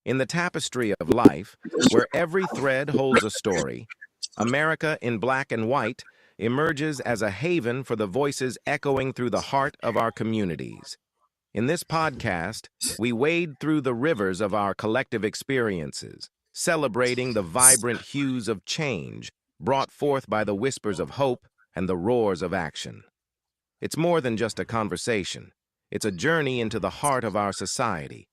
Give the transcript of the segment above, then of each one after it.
In the tapestry of life, where every thread holds a story, America in black and white emerges as a haven for the voices echoing through the heart of our communities. In this podcast, we wade through the rivers of our collective experiences, celebrating the vibrant hues of change brought forth by the whispers of hope and the roars of action. It's more than just a conversation. It's a journey into the heart of our society,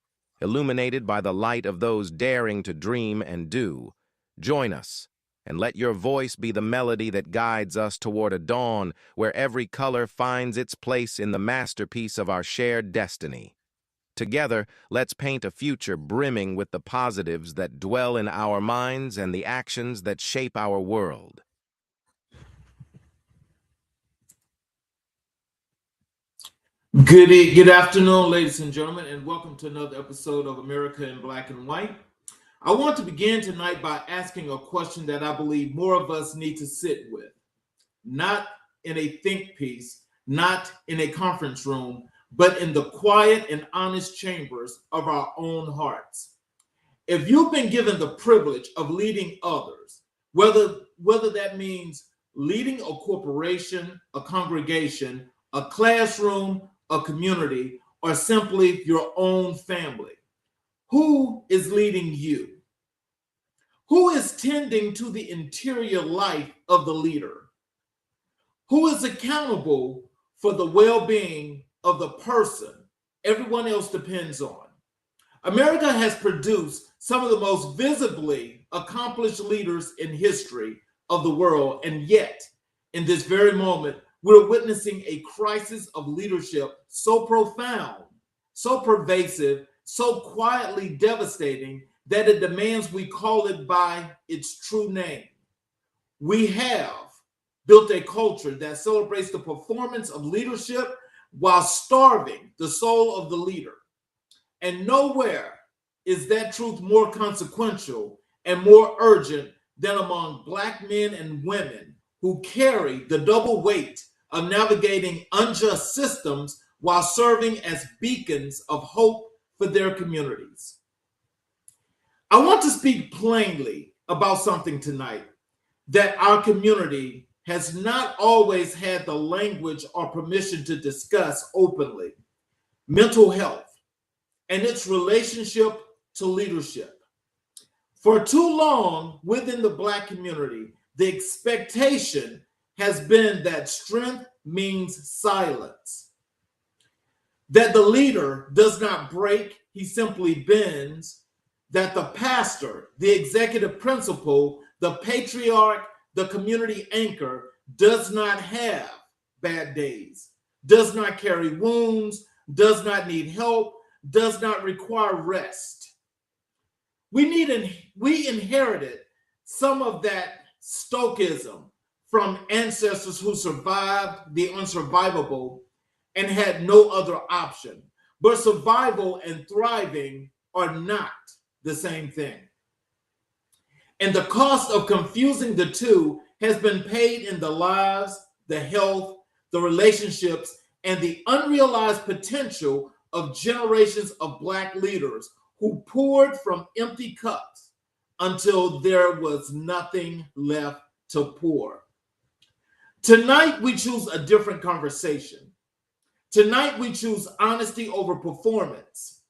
illuminated by the light of those daring to dream and do. Join us, and let your voice be the melody that guides us toward a dawn where every color finds its place in the masterpiece of our shared destiny. Together, let's paint a future brimming with the positives that dwell in our minds and the actions that shape our world. Good afternoon, ladies and gentlemen, and welcome to another episode of America in Black and White. I want to begin tonight by asking a question that I believe more of us need to sit with, not in a think piece, not in a conference room, but in the quiet and honest chambers of our own hearts. If you've been given the privilege of leading others, whether that means leading a corporation, a congregation, a classroom, a community, or simply your own family, who is leading you? Who is tending to the interior life of the leader? Who is accountable for the well-being of the person everyone else depends on? America has produced some of the most visibly accomplished leaders in history of the world, and yet, in this very moment, we're witnessing a crisis of leadership so profound, so pervasive, so quietly devastating that it demands we call it by its true name. We have built a culture that celebrates the performance of leadership while starving the soul of the leader. And nowhere is that truth more consequential and more urgent than among Black men and women who carry the double weight of navigating unjust systems while serving as beacons of hope for their communities. I want to speak plainly about something tonight that our community has not always had the language or permission to discuss openly: mental health and its relationship to leadership. For too long within the Black community, the expectation has been that strength means silence, that the leader does not break, he simply bends, that the pastor, the executive principal, the patriarch, the community anchor does not have bad days, does not carry wounds, does not need help, does not require rest. We inherited some of that stoicism from ancestors who survived the unsurvivable and had no other option. But survival and thriving are not the same thing. And the cost of confusing the two has been paid in the lives, the health, the relationships, and the unrealized potential of generations of Black leaders who poured from empty cups until there was nothing left to pour. Tonight, we choose a different conversation. Tonight, we choose honesty over performance.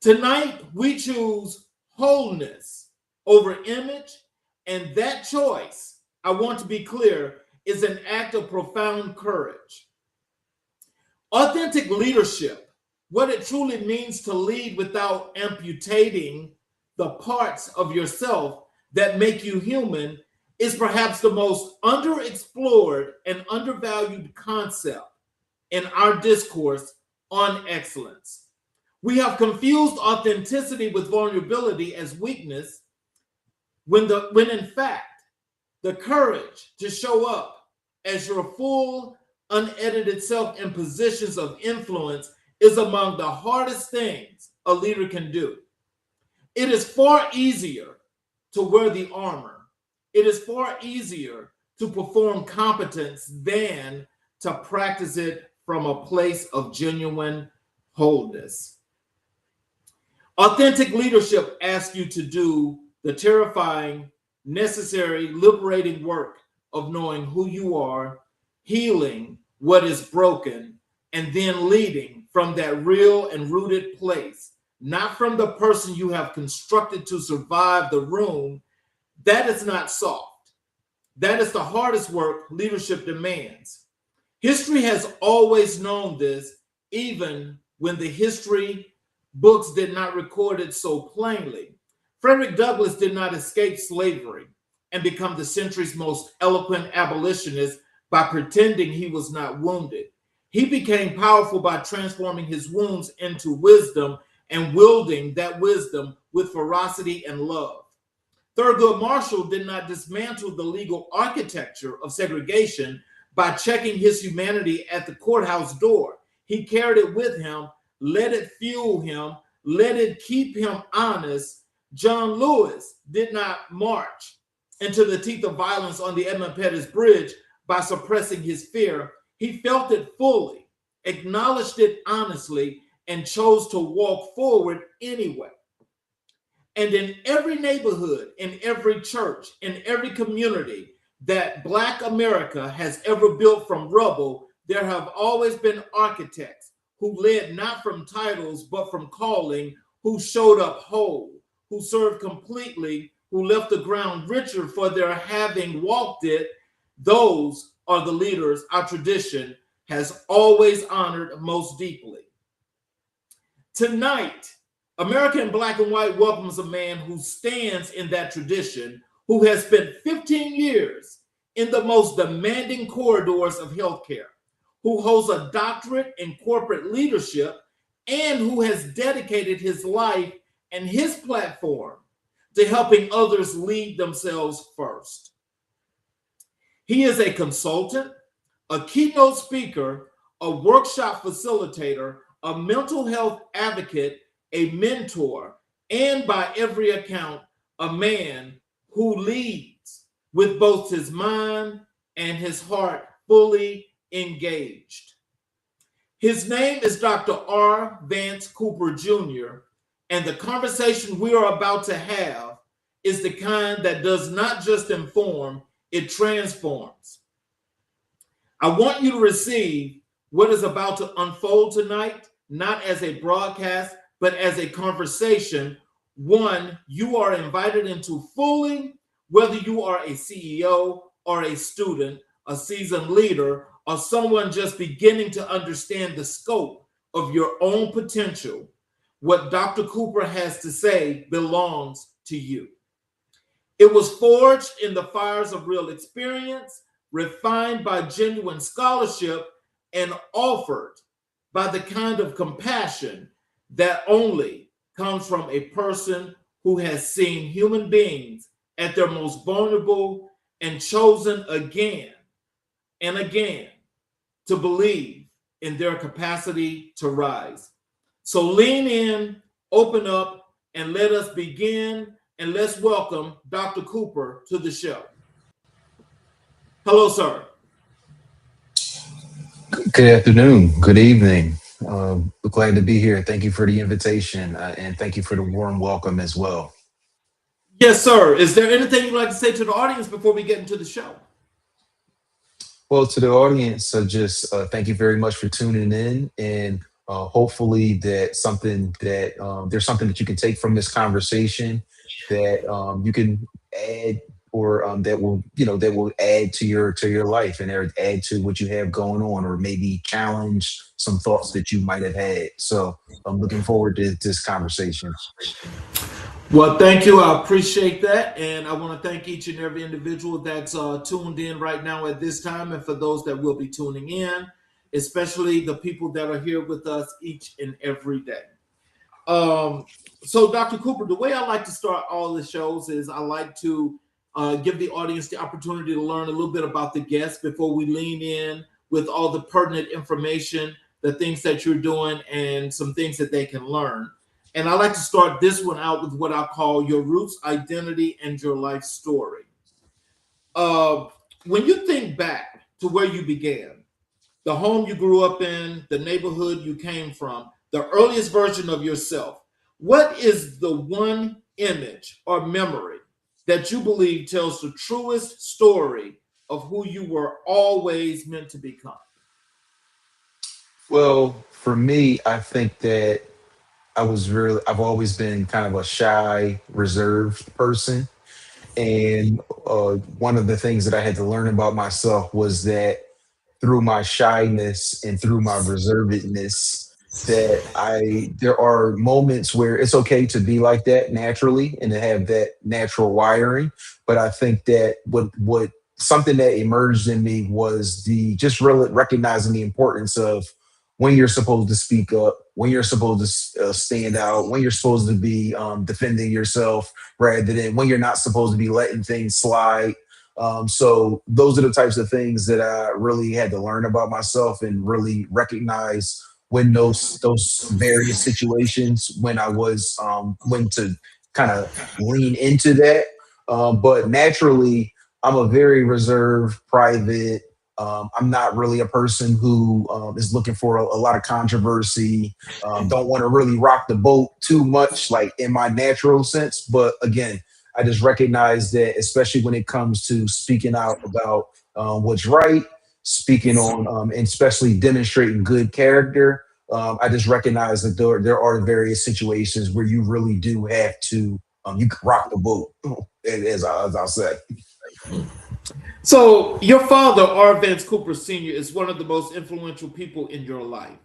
Tonight, we choose wholeness over image. And that choice, I want to be clear, is an act of profound courage. Authentic leadership, what it truly means to lead without amputating the parts of yourself that make you human, is perhaps the most underexplored and undervalued concept in our discourse on excellence. We have confused authenticity with vulnerability as weakness, when in fact, the courage to show up as your full, unedited self in positions of influence is among the hardest things a leader can do. It is far easier to wear the armor. It is far easier to perform competence than to practice it from a place of genuine wholeness. Authentic leadership asks you to do the terrifying, necessary, liberating work of knowing who you are, healing what is broken, and then leading from that real and rooted place, not from the person you have constructed to survive the room. That is not soft. That is the hardest work leadership demands. History has always known this, even when the history books did not record it so plainly. Frederick Douglass did not escape slavery and become the century's most eloquent abolitionist by pretending he was not wounded. He became powerful by transforming his wounds into wisdom and wielding that wisdom with ferocity and love. Thurgood Marshall did not dismantle the legal architecture of segregation by checking his humanity at the courthouse door. He carried it with him, let it fuel him, let it keep him honest. John Lewis did not march into the teeth of violence on the Edmund Pettus Bridge by suppressing his fear. He felt it fully, acknowledged it honestly, and chose to walk forward anyway. And in every neighborhood, in every church, in every community that Black America has ever built from rubble, there have always been architects who led not from titles, but from calling, who showed up whole, who served completely, who left the ground richer for their having walked it. Those are the leaders our tradition has always honored most deeply. Tonight, America in Black and White welcomes a man who stands in that tradition, who has spent 15 years in the most demanding corridors of healthcare, who holds a doctorate in corporate leadership, and who has dedicated his life and his platform to helping others lead themselves first. He is a consultant, a keynote speaker, a workshop facilitator, a mental health advocate, a mentor, and by every account, a man who leads with both his mind and his heart fully engaged. His name is Dr. R. Vance Cooper Jr., and the conversation we are about to have is the kind that does not just inform, it transforms. I want you to receive what is about to unfold tonight, not as a broadcast, but as a conversation, one you are invited into fully, whether you are a CEO or a student, a seasoned leader, or someone just beginning to understand the scope of your own potential. What Dr. Cooper has to say belongs to you. It was forged in the fires of real experience, refined by genuine scholarship, and offered by the kind of compassion that only comes from a person who has seen human beings at their most vulnerable and chosen again and again to believe in their capacity to rise. So lean in, open up, and let us begin, and let's welcome Dr. Cooper to the show. Hello, sir. Good afternoon. Good evening. Glad to be here. Thank you for the invitation, and thank you for the warm welcome as well. Yes, sir. Is there anything you'd like to say to the audience before we get into the show? Well, to the audience, just thank you very much for tuning in, and hopefully that something that there's something that you can take from this conversation that you can add, or that will add to your life and add to what you have going on, or maybe challenge some thoughts that you might have had. So I'm looking forward to this conversation. Well, thank you. I appreciate that. And I want to thank each and every individual that's tuned in right now at this time. And for those that will be tuning in, especially the people that are here with us each and every day. So Dr. Cooper, the way I like to start all the shows is I like to give the audience the opportunity to learn a little bit about the guest before we lean in with all the pertinent information, the things that you're doing, and some things that they can learn. And I like to start this one out with what I call your roots, identity, and your life story. When you think back to where you began, the home you grew up in, the neighborhood you came from, the earliest version of yourself, What is the one image or memory that you believe tells the truest story of who you were always meant to become? Well, for me, I think that I've always been kind of a shy, reserved person. And one of the things that I had to learn about myself was that through my shyness and through my reservedness, that there are moments where it's okay to be like that naturally and to have that natural wiring. But I think that what something that emerged in me was the just really recognizing the importance of when you're supposed to speak up, when you're supposed to stand out, when you're supposed to be defending yourself, rather than when you're not supposed to be letting things slide. So those are the types of things that I really had to learn about myself and really recognize when those various situations when I was when to kind of lean into that. But naturally, I'm a very reserved, private. I'm not really a person who is looking for a lot of controversy. Don't want to really rock the boat too much, like in my natural sense. But again, I just recognize that, especially when it comes to speaking out about what's right, speaking on, and especially demonstrating good character. I just recognize that there are various situations where you really do have to, you can rock the boat, as I'll say. So, your father, R. Vance Cooper Sr., is one of the most influential people in your life.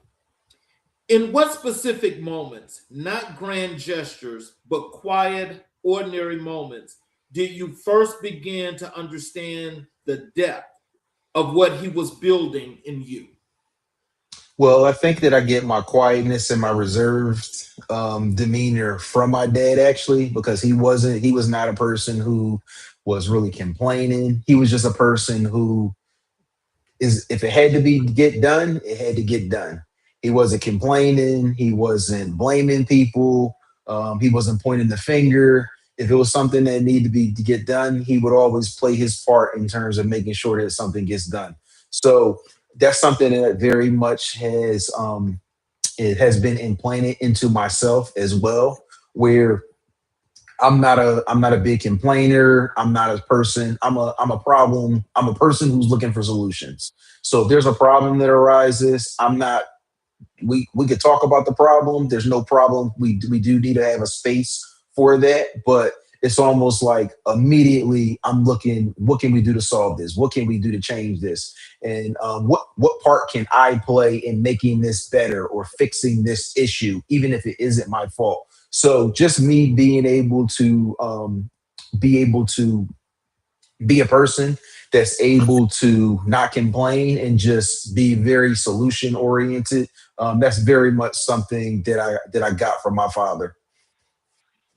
In what specific moments, not grand gestures, but quiet, ordinary moments, did you first begin to understand the depth of what he was building in you? Well, I think that I get my quietness and my reserved demeanor from my dad, actually, because he was not a person who was really complaining. He was just a person who is, if it had to be get done, it had to get done. He wasn't complaining. He wasn't blaming people. He wasn't pointing the finger. If it was something that needed to get done, he would always play his part in terms of making sure that something gets done. So that's something that very much has it has been implanted into myself as well, where I'm not a big complainer. I'm not a person. I'm a problem. I'm a person who's looking for solutions. So if there's a problem that arises, I'm not we could talk about the problem. There's no problem. We do need to have a space for that, but it's almost like immediately I'm looking. What can we do to solve this? What can we do to change this? And what part can I play in making this better or fixing this issue, even if it isn't my fault? So just me being able to be a person that's able to not complain and just be very solution oriented. That's very much something that I got from my father.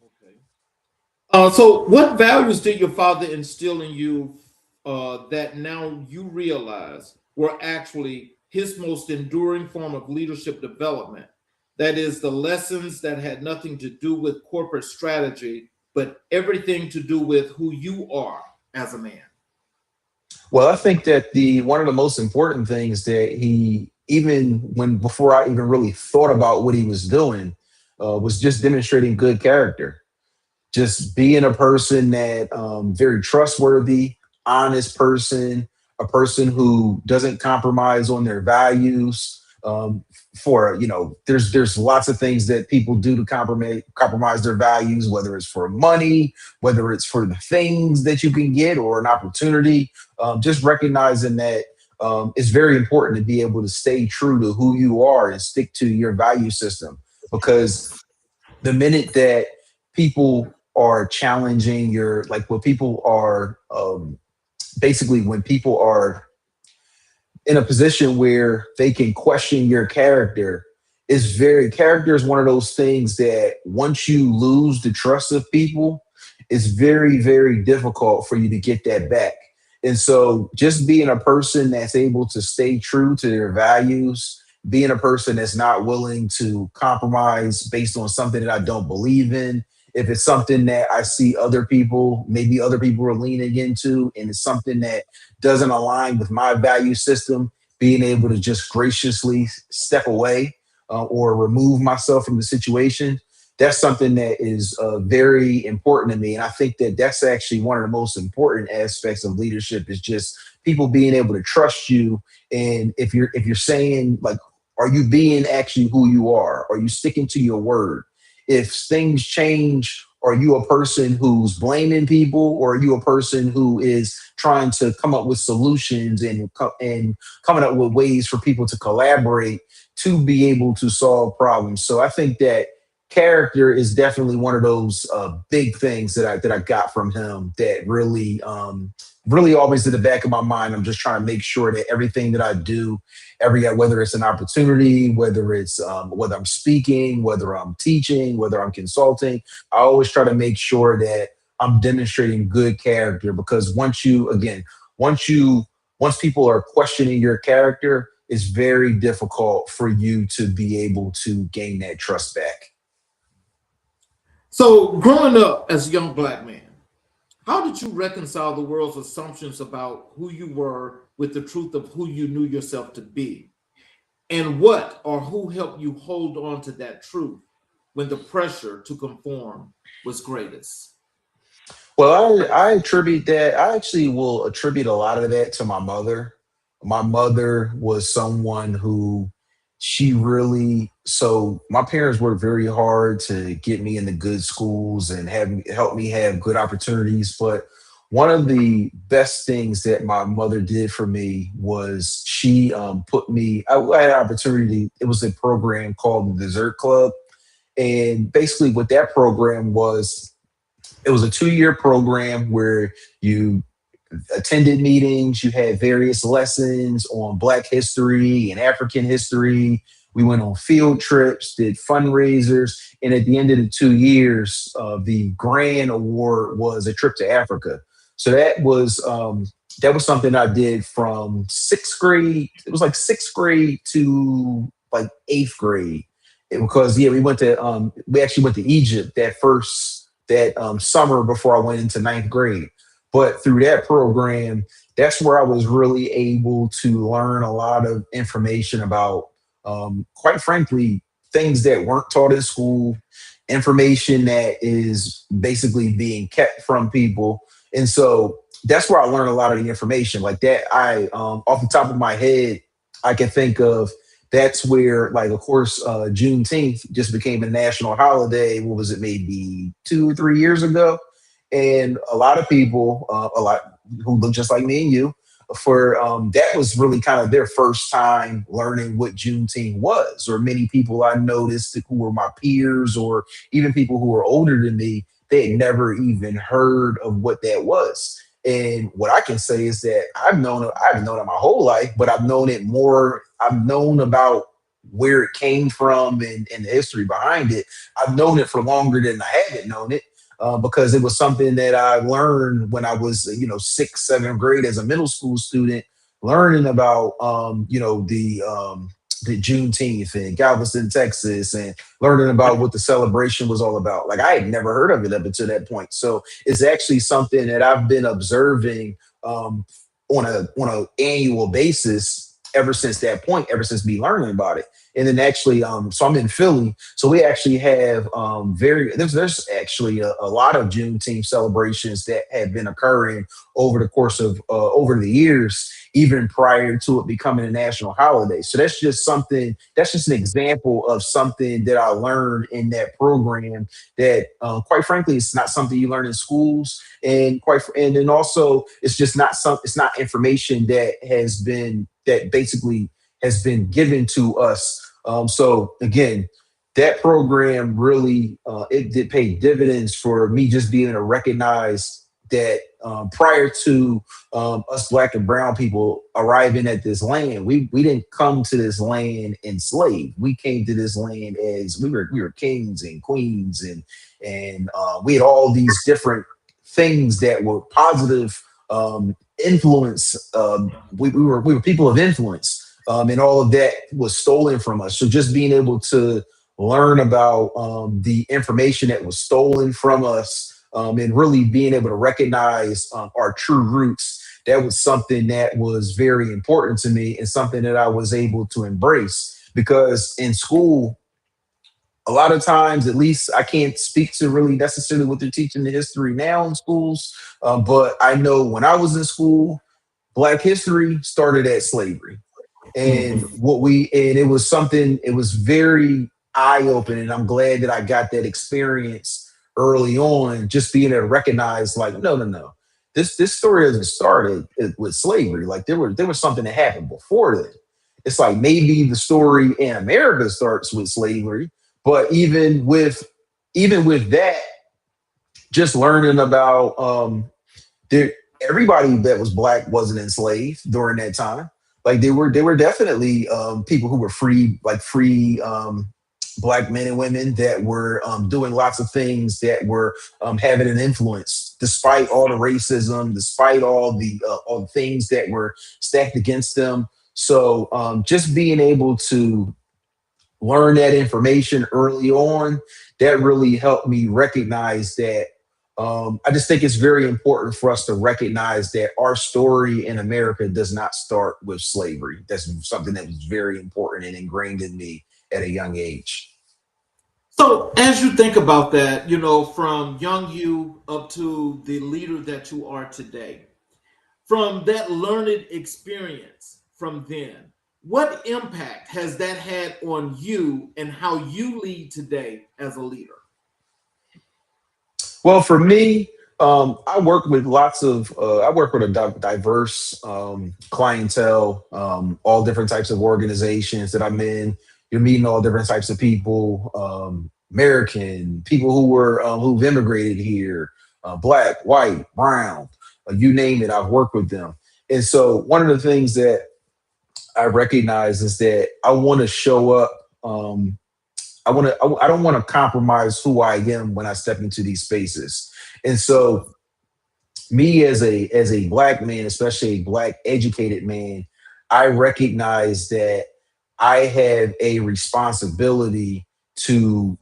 Okay. So, what values did your father instill in you that now you realize were actually his most enduring form of leadership development? That is, the lessons that had nothing to do with corporate strategy, but everything to do with who you are as a man. Well, I think that the one of the most important things that he, even when before I even really thought about what he was doing, was just demonstrating good character, just being a person that very trustworthy, honest person, a person who doesn't compromise on their values. For there's lots of things that people do to compromise their values, whether it's for money, whether it's for the things that you can get or an opportunity. Just recognizing that it's very important to be able to stay true to who you are and stick to your value system, because the minute that people are challenging your like what people are basically when people are in a position where they can question your character, character is one of those things that once you lose the trust of people, it's very, very difficult for you to get that back. And so just being a person that's able to stay true to their values, being a person that's not willing to compromise based on something that I don't believe in. If it's something that I see maybe other people are leaning into, and it's something that doesn't align with my value system, being able to just graciously step away or remove myself from the situation. that's something that is very important to me. And I think that that's actually one of the most important aspects of leadership is just people being able to trust you. And if you're saying like, are you being actually who you are? Are you sticking to your word? If things change, are you a person who's blaming people, or are you a person who is trying to come up with solutions and coming up with ways for people to collaborate to be able to solve problems? So I think that character is definitely one of those big things that I got from him that really always in the back of my mind. I'm just trying to make sure that everything that I do, whether it's an opportunity, whether I'm speaking, whether I'm teaching, whether I'm consulting, I always try to make sure that I'm demonstrating good character, because once you once people are questioning your character, it's very difficult for you to be able to gain that trust back. So, growing up as a young black man, how did you reconcile the world's assumptions about who you were with the truth of who you knew yourself to be? And what or who helped you hold on to that truth when the pressure to conform was greatest? Well, I attribute that. I actually will attribute a lot of that to my mother. My mother was someone who so my parents worked very hard to get me into good schools and help me have good opportunities. But one of the best things that my mother did for me was she put me, I had an opportunity. It was a program called the Dessert Club. And basically what that program was, it was a 2-year program where you attended meetings, you had various lessons on Black history and African history. We went on field trips, did fundraisers, and at the end of the 2 years, the grand award was a trip to Africa. So that was something I did from sixth grade. It was like sixth grade to like eighth grade, because we actually went to Egypt that summer before I went into ninth grade. But through that program, that's where I was really able to learn a lot of information about, quite frankly, things that weren't taught in school, information that is basically being kept from people. And so that's where I learned a lot of the information like that. Off the top of my head, I can think of that's where, like, of course, Juneteenth just became a national holiday. What was it, maybe 2 or 3 years ago? And a lot of people, a lot who look just like me and you, for that was really kind of their first time learning what Juneteenth was. Or many people I noticed who were my peers, or even people who were older than me, they had never even heard of what that was. And what I can say is that I've known it my whole life, but I've known it more. I've known about where it came from and the history behind it. I've known it for longer than I haven't known it, because it was something that I learned when I was, sixth, seventh grade as a middle school student, learning about, the Juneteenth in Galveston, Texas, and learning about what the celebration was all about. Like, I had never heard of it up until that point. So it's actually something that I've been observing on a annual basis ever since that point, ever since me learning about it. And then actually, so I'm in Philly, so we actually have there's actually a lot of Juneteenth celebrations that have been occurring over the course of over the years, even prior to it becoming a national holiday. So that's just an example of something that I learned in that program that, quite frankly, it's not something you learn in schools, and then also it's not information that basically has been given to us. So again, that program really it did pay dividends for me, just being able to recognize that, prior to us Black and brown people arriving at this land, we didn't come to this land enslaved. We came to this land as we were kings and queens, and we had all these different things that were positive influence. We were people of influence, and all of that was stolen from us. So just being able to learn about the information that was stolen from us, and really being able to recognize our true roots, that was something that was very important to me, and something that I was able to embrace. Because in school, a lot of times, at least I can't speak to really necessarily what they're teaching the history now in schools, but I know when I was in school, Black history started at slavery. And Mhm. it was something, it was very eye-opening. I'm glad that I got that experience early on, just being able to recognize, like, no. This story doesn't start with slavery. Like there was something that happened before then. It's like maybe the story in America starts with slavery, but even with that, just learning about there everybody that was Black wasn't enslaved during that time. Like they were definitely people who were free, like free Black men and women that were doing lots of things that were having an influence, despite all the racism, despite all the things that were stacked against them. So just being able to learn that information early on, that really helped me recognize that. I just think it's very important for us to recognize that our story in America does not start with slavery. That's something that was very important and ingrained in me at a young age. So, as you think about that, from young you up to the leader that you are today, from that learned experience from then, what impact has that had on you and how you lead today as a leader? Well, for me, I work with a diverse clientele, all different types of organizations that I'm in. You're meeting all different types of people, American people who've immigrated here, Black, white, brown, you name it. I've worked with them, and so one of the things that I recognize is that I want to show up. I don't want to compromise who I am when I step into these spaces. And so me as a Black man, especially a Black educated man, I recognize that I have a responsibility to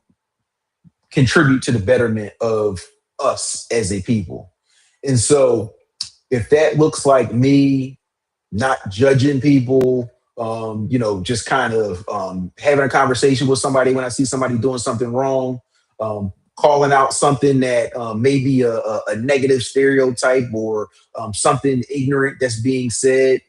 contribute to the betterment of us as a people. And so if that looks like me not judging people, just kind of having a conversation with somebody when I see somebody doing something wrong, calling out something that may be a negative stereotype or something ignorant that's being said,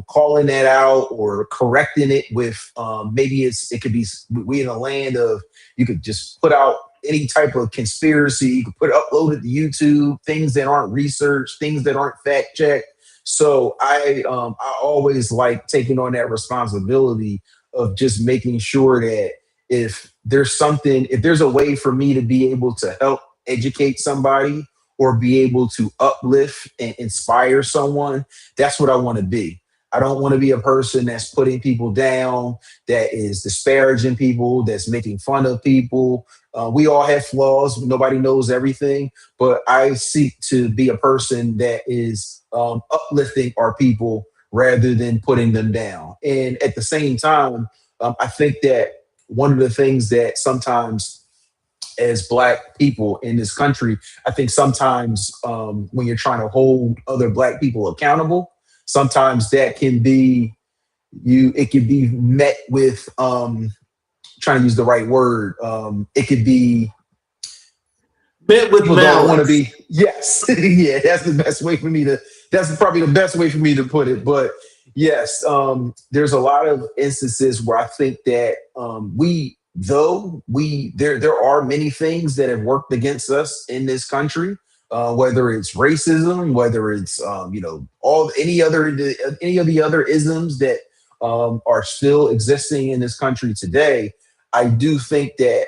calling that out or correcting it with maybe it could be we in a land of you could just put out any type of conspiracy, you could upload it to YouTube, things that aren't researched, things that aren't fact checked. So I always like taking on that responsibility of just making sure that if there's a way for me to be able to help educate somebody or be able to uplift and inspire someone, that's what I want to be. I don't want to be a person that's putting people down, that is disparaging people, that's making fun of people. We all have flaws. Nobody knows everything, but I seek to be a person that is uplifting our people rather than putting them down. And at the same time, I think that one of the things that sometimes as Black people in this country, I think sometimes when you're trying to hold other Black people accountable, sometimes that can be it can be met with trying to use the right word. It could be Met with people don't want to malice. be. Yes, yeah, that's probably the best way for me to put it. But yes, there's a lot of instances where I think that there are many things that have worked against us in this country, whether it's racism, whether it's all any of the other isms that are still existing in this country today. I do think that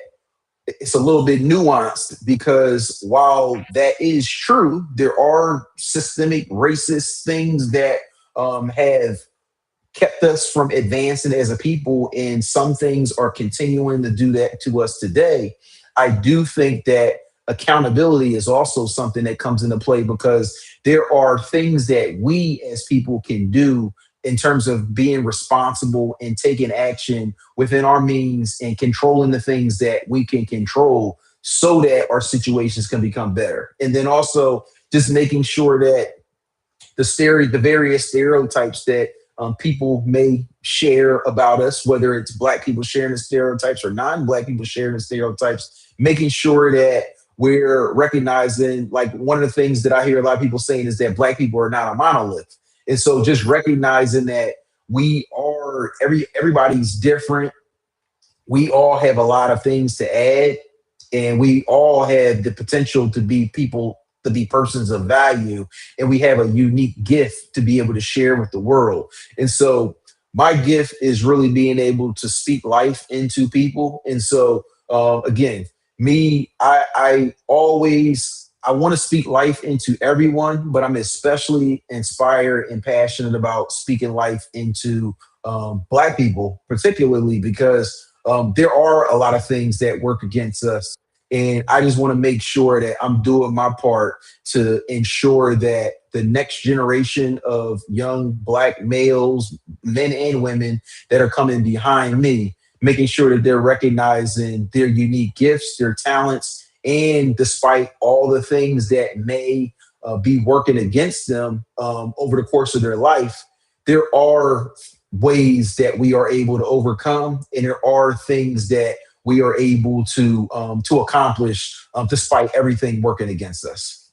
it's a little bit nuanced because while that is true, there are systemic racist things that have kept us from advancing as a people, and some things are continuing to do that to us today. I do think that accountability is also something that comes into play because there are things that we as people can do in terms of being responsible and taking action within our means and controlling the things that we can control so that our situations can become better. And then also just making sure that the various stereotypes that people may share about us, whether it's Black people sharing the stereotypes or non-Black people sharing the stereotypes, making sure that we're recognizing, like, one of the things that I hear a lot of people saying is that Black people are not a monolith. And so just recognizing that we are everybody's different, we all have a lot of things to add, and we all have the potential to be people, to be persons of value, and we have a unique gift to be able to share with the world. And so my gift is really being able to speak life into people. And so again, me, I always, I want to speak life into everyone, but I'm especially inspired and passionate about speaking life into Black people, particularly because there are a lot of things that work against us. And I just want to make sure that I'm doing my part to ensure that the next generation of young Black males, men and women that are coming behind me, making sure that they're recognizing their unique gifts, their talents, and despite all the things that may be working against them over the course of their life, there are ways that we are able to overcome, and there are things that we are able to accomplish despite everything working against us.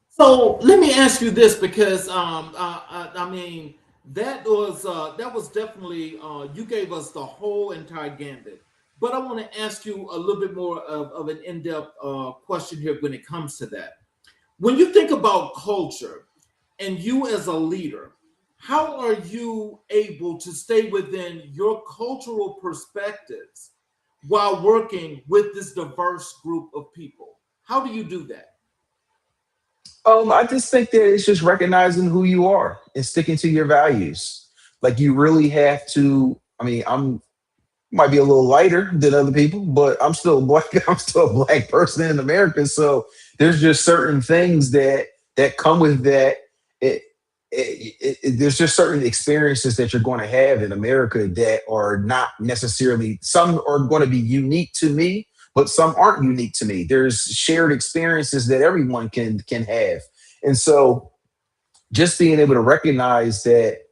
So let me ask you this, because I mean, that was definitely, you gave us the whole entire gambit. But I want to ask you a little bit more of an in-depth question here when it comes to that. When you think about culture and you as a leader, how are you able to stay within your cultural perspectives while working with this diverse group of people? How do you do that? I just think that it's just recognizing who you are and sticking to your values. Like, you really have to. I mean, I'm might be a little lighter than other people, but I'm still Black. I'm still a Black person in America. So there's just certain things that come with that. It, there's just certain experiences that you're going to have in America that are not necessarily. Some are going to be unique to me, but some aren't unique to me. There's shared experiences that everyone can have, and so just being able to recognize that,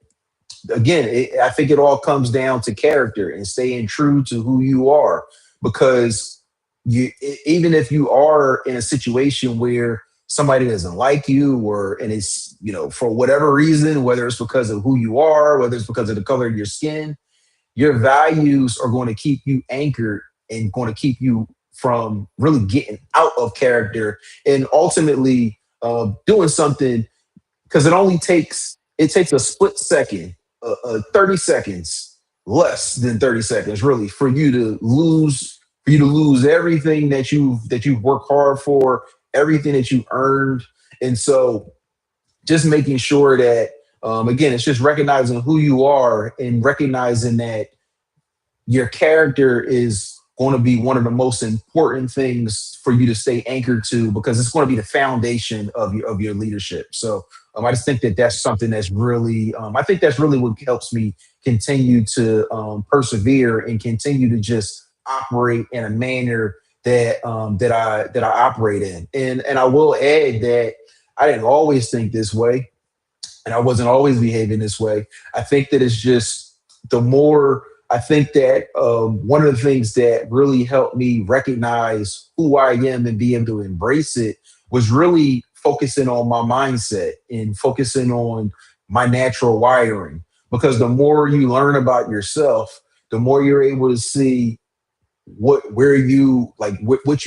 again, I think it all comes down to character and staying true to who you are. Because even if you are in a situation where somebody doesn't like you, or and it's, for whatever reason, whether it's because of who you are, whether it's because of the color of your skin, your values are going to keep you anchored and going to keep you from really getting out of character and ultimately doing something, because it takes a split second, 30 seconds, less than 30 seconds, really, for you to lose everything that you've worked hard for, everything that you earned. And so just making sure that, again, it's just recognizing who you are and recognizing that your character is going to be one of the most important things for you to stay anchored to, because it's going to be the foundation of your leadership. So I just think that that's something that's really, I think that's really what helps me continue to persevere and continue to just operate in a manner that I operate in. And I will add that I didn't always think this way, and I wasn't always behaving this way. I think that it's just the more. I think that one of the things that really helped me recognize who I am and be able to embrace it was really focusing on my mindset and focusing on my natural wiring. Because the more you learn about yourself, the more you're able to see what you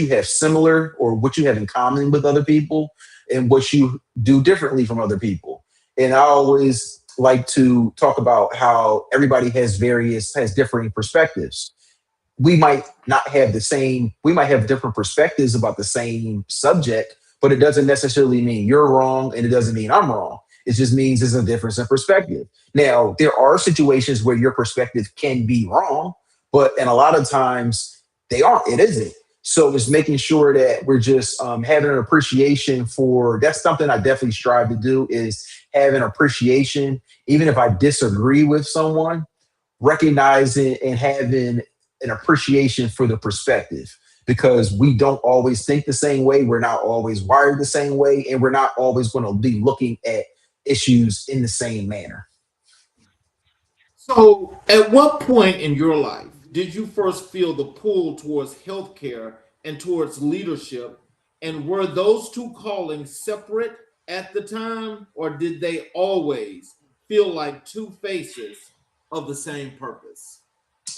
have similar or what you have in common with other people, and what you do differently from other people. And I always like to talk about how everybody has differing perspectives. We might have different perspectives about the same subject, but it doesn't necessarily mean you're wrong, and it doesn't mean I'm wrong. It just means there's a difference in perspective. Now, there are situations where your perspective can be wrong, and a lot of times they aren't. It isn't. So it's making sure that we're just having an appreciation for. That's something I definitely strive to do, is have an appreciation, even if I disagree with someone, recognizing and having an appreciation for the perspective, because we don't always think the same way. We're not always wired the same way, and we're not always going to be looking at issues in the same manner. So, at what point in your life did you first feel the pull towards healthcare and towards leadership? And were those two callings separate at the time, or did they always feel like two faces of the same purpose?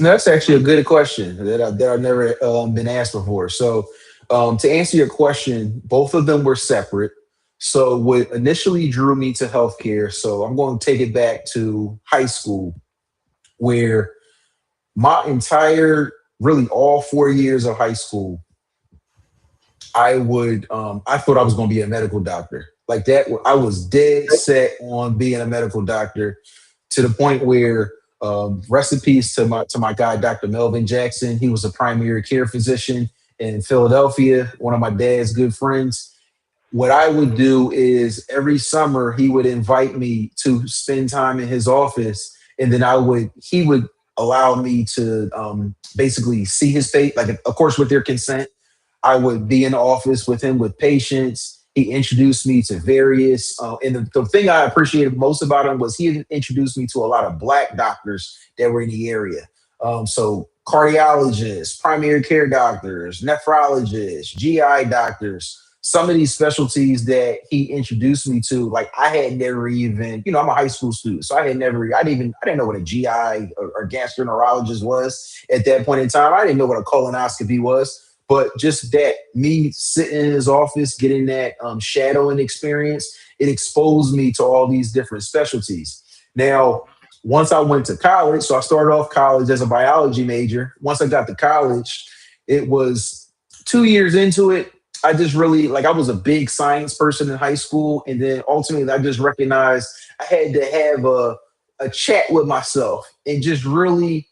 No, that's actually a good question that I've never been asked before. So, to answer your question, both of them were separate. So, what initially drew me to healthcare, so I'm going to take it back to high school, where my entire, really all 4 years of high school, I thought I was going to be a medical doctor. Like that, I was dead set on being a medical doctor to the point where rest in peace to my guy, Dr. Melvin Jackson. He was a primary care physician in Philadelphia, one of my dad's good friends. What I would do is every summer he would invite me to spend time in his office, and then he would allow me to basically see his face, like of course with their consent. I would be in the office with him with patients. He introduced me to various, and the thing I appreciated most about him was he introduced me to a lot of black doctors that were in the area. So cardiologists, primary care doctors, nephrologists, GI doctors, some of these specialties that he introduced me to, like I had never even, I'm a high school student, so I didn't know what a GI or gastroenterologist was at that point in time. I didn't know what a colonoscopy was. But just that, me sitting in his office, getting that shadowing experience, it exposed me to all these different specialties. Now, once I went to college, so I started off college as a biology major. Once I got to college, it was 2 years into it. I just really, like, I was a big science person in high school. And then ultimately, I just recognized I had to have a chat with myself and just really,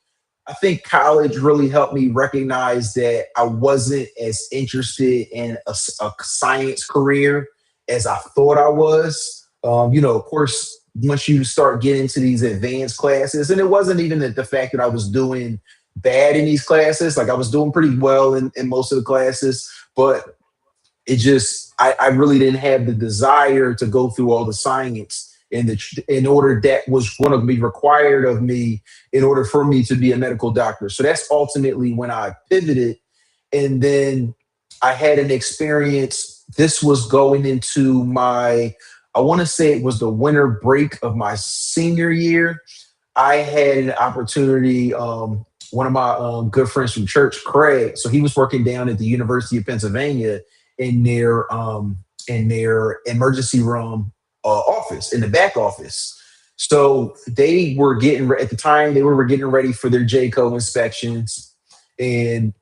I think college really helped me recognize that I wasn't as interested in a science career as I thought I was. Of course, once you start getting into these advanced classes, and it wasn't even the fact that I was doing bad in these classes, like I was doing pretty well in most of the classes, but I really didn't have the desire to go through all the science in order that was going to be required of me in order for me to be a medical doctor. So that's ultimately when I pivoted. And then I had an experience. This was going into I want to say it was the winter break of my senior year. I had an opportunity. One of my good friends from church, Craig, so he was working down at the University of Pennsylvania in their emergency room office, in the back office. So they were at the time they were getting ready for their JCO inspections, and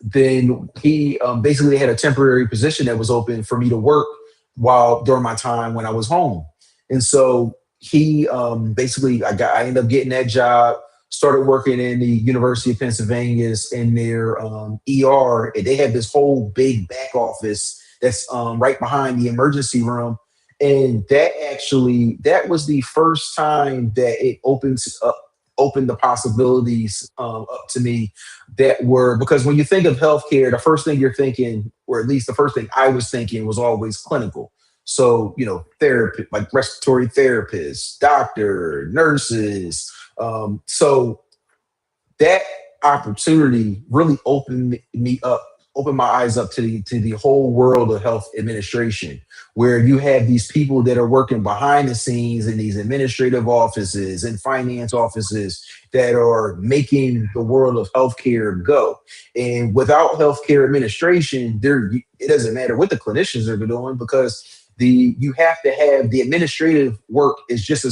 then he basically had a temporary position that was open for me to work while during my time when I was home. And so he basically I ended up getting that job, started working in the University of Pennsylvania's in their ER. And they have this whole big back office that's right behind the emergency room. And that was the first time that it opened the possibilities up to me that were, because when you think of healthcare, the first thing you're thinking, or at least the first thing I was thinking, was always clinical. So, therapy, like respiratory therapists, doctor, nurses. So that opportunity really opened my eyes up to the whole world of health administration, where you have these people that are working behind the scenes in these administrative offices and finance offices that are making the world of healthcare go. And without healthcare administration, it doesn't matter what the clinicians are doing, because you have to have the administrative work is just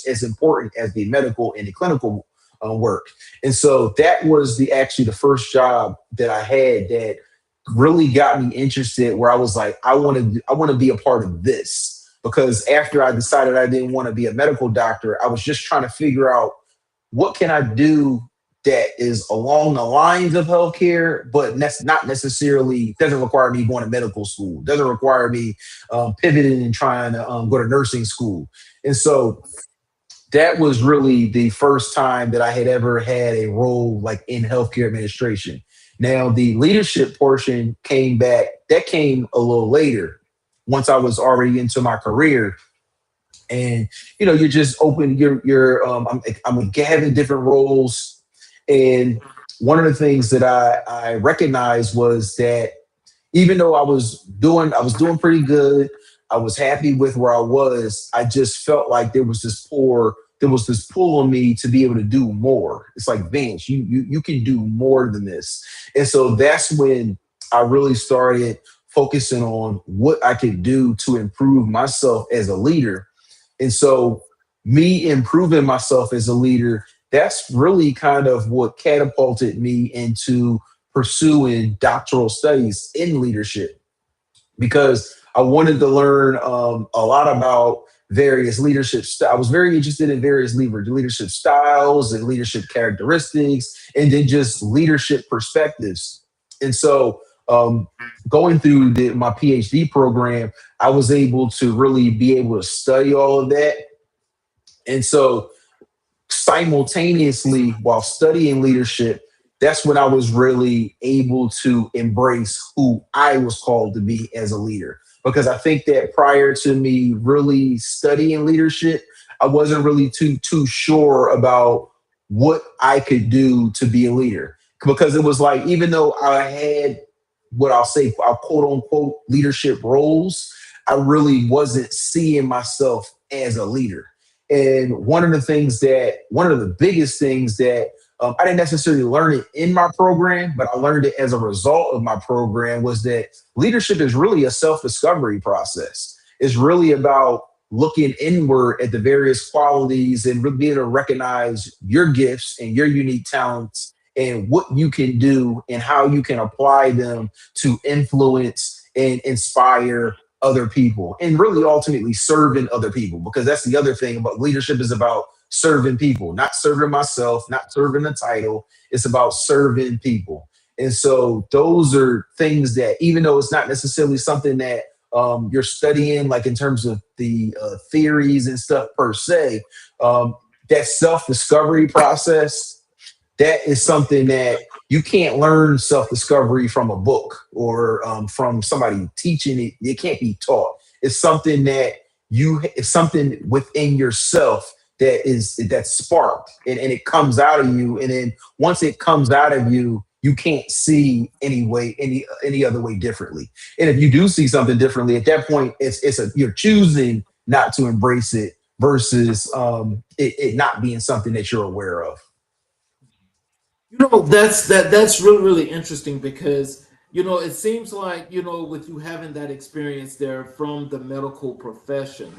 as important as the medical and the clinical work. And so that was actually the first job that I had that really got me interested, where I was like, I want to be a part of this. Because after I decided I didn't want to be a medical doctor, I was just trying to figure out, what can I do that is along the lines of healthcare, but that's not necessarily, doesn't require me going to medical school, doesn't require me pivoting and trying to go to nursing school. And so that was really the first time that I had ever had a role like in healthcare administration. Now, the leadership portion that came a little later, once I was already into my career. and you're just open. I'm having different roles, and one of the things that I recognized was that even though I was doing pretty good, I was happy with where I was. I just felt like there was this pull on me to be able to do more. It's like, Vance, you can do more than this. And so that's when I really started focusing on what I could do to improve myself as a leader. And so me improving myself as a leader, that's really kind of what catapulted me into pursuing doctoral studies in leadership, because I wanted to learn a lot about various leadership I was very interested in various leadership styles and leadership characteristics, and then just leadership perspectives. And so, going through my PhD program, I was able to really be able to study all of that. And so, simultaneously, while studying leadership, that's when I was really able to embrace who I was called to be as a leader. Because I think that prior to me really studying leadership, I wasn't really too sure about what I could do to be a leader. Because it was like, even though I had what I'll say, I'll quote unquote leadership roles, I really wasn't seeing myself as a leader. And one of the biggest things that I didn't necessarily learn it in my program, but I learned it as a result of my program, was that leadership is really a self-discovery process. It's really about looking inward at the various qualities and really being able to recognize your gifts and your unique talents and what you can do and how you can apply them to influence and inspire other people, and really ultimately serving other people. Because that's the other thing about leadership, is about serving people, not serving myself, not serving the title. It's about serving people. And so those are things that, even though it's not necessarily something that you're studying, like in terms of the theories and stuff per se, that self-discovery process, that is something that you can't learn self-discovery from a book or from somebody teaching it. It can't be taught. It's something that it's something within yourself that's sparked, and it comes out of you. And then once it comes out of you, you can't see any other way differently. And if you do see something differently, at that point, you're choosing not to embrace it versus it not being something that you're aware of. That's really, really interesting, because it seems like, with you having that experience there from the medical profession,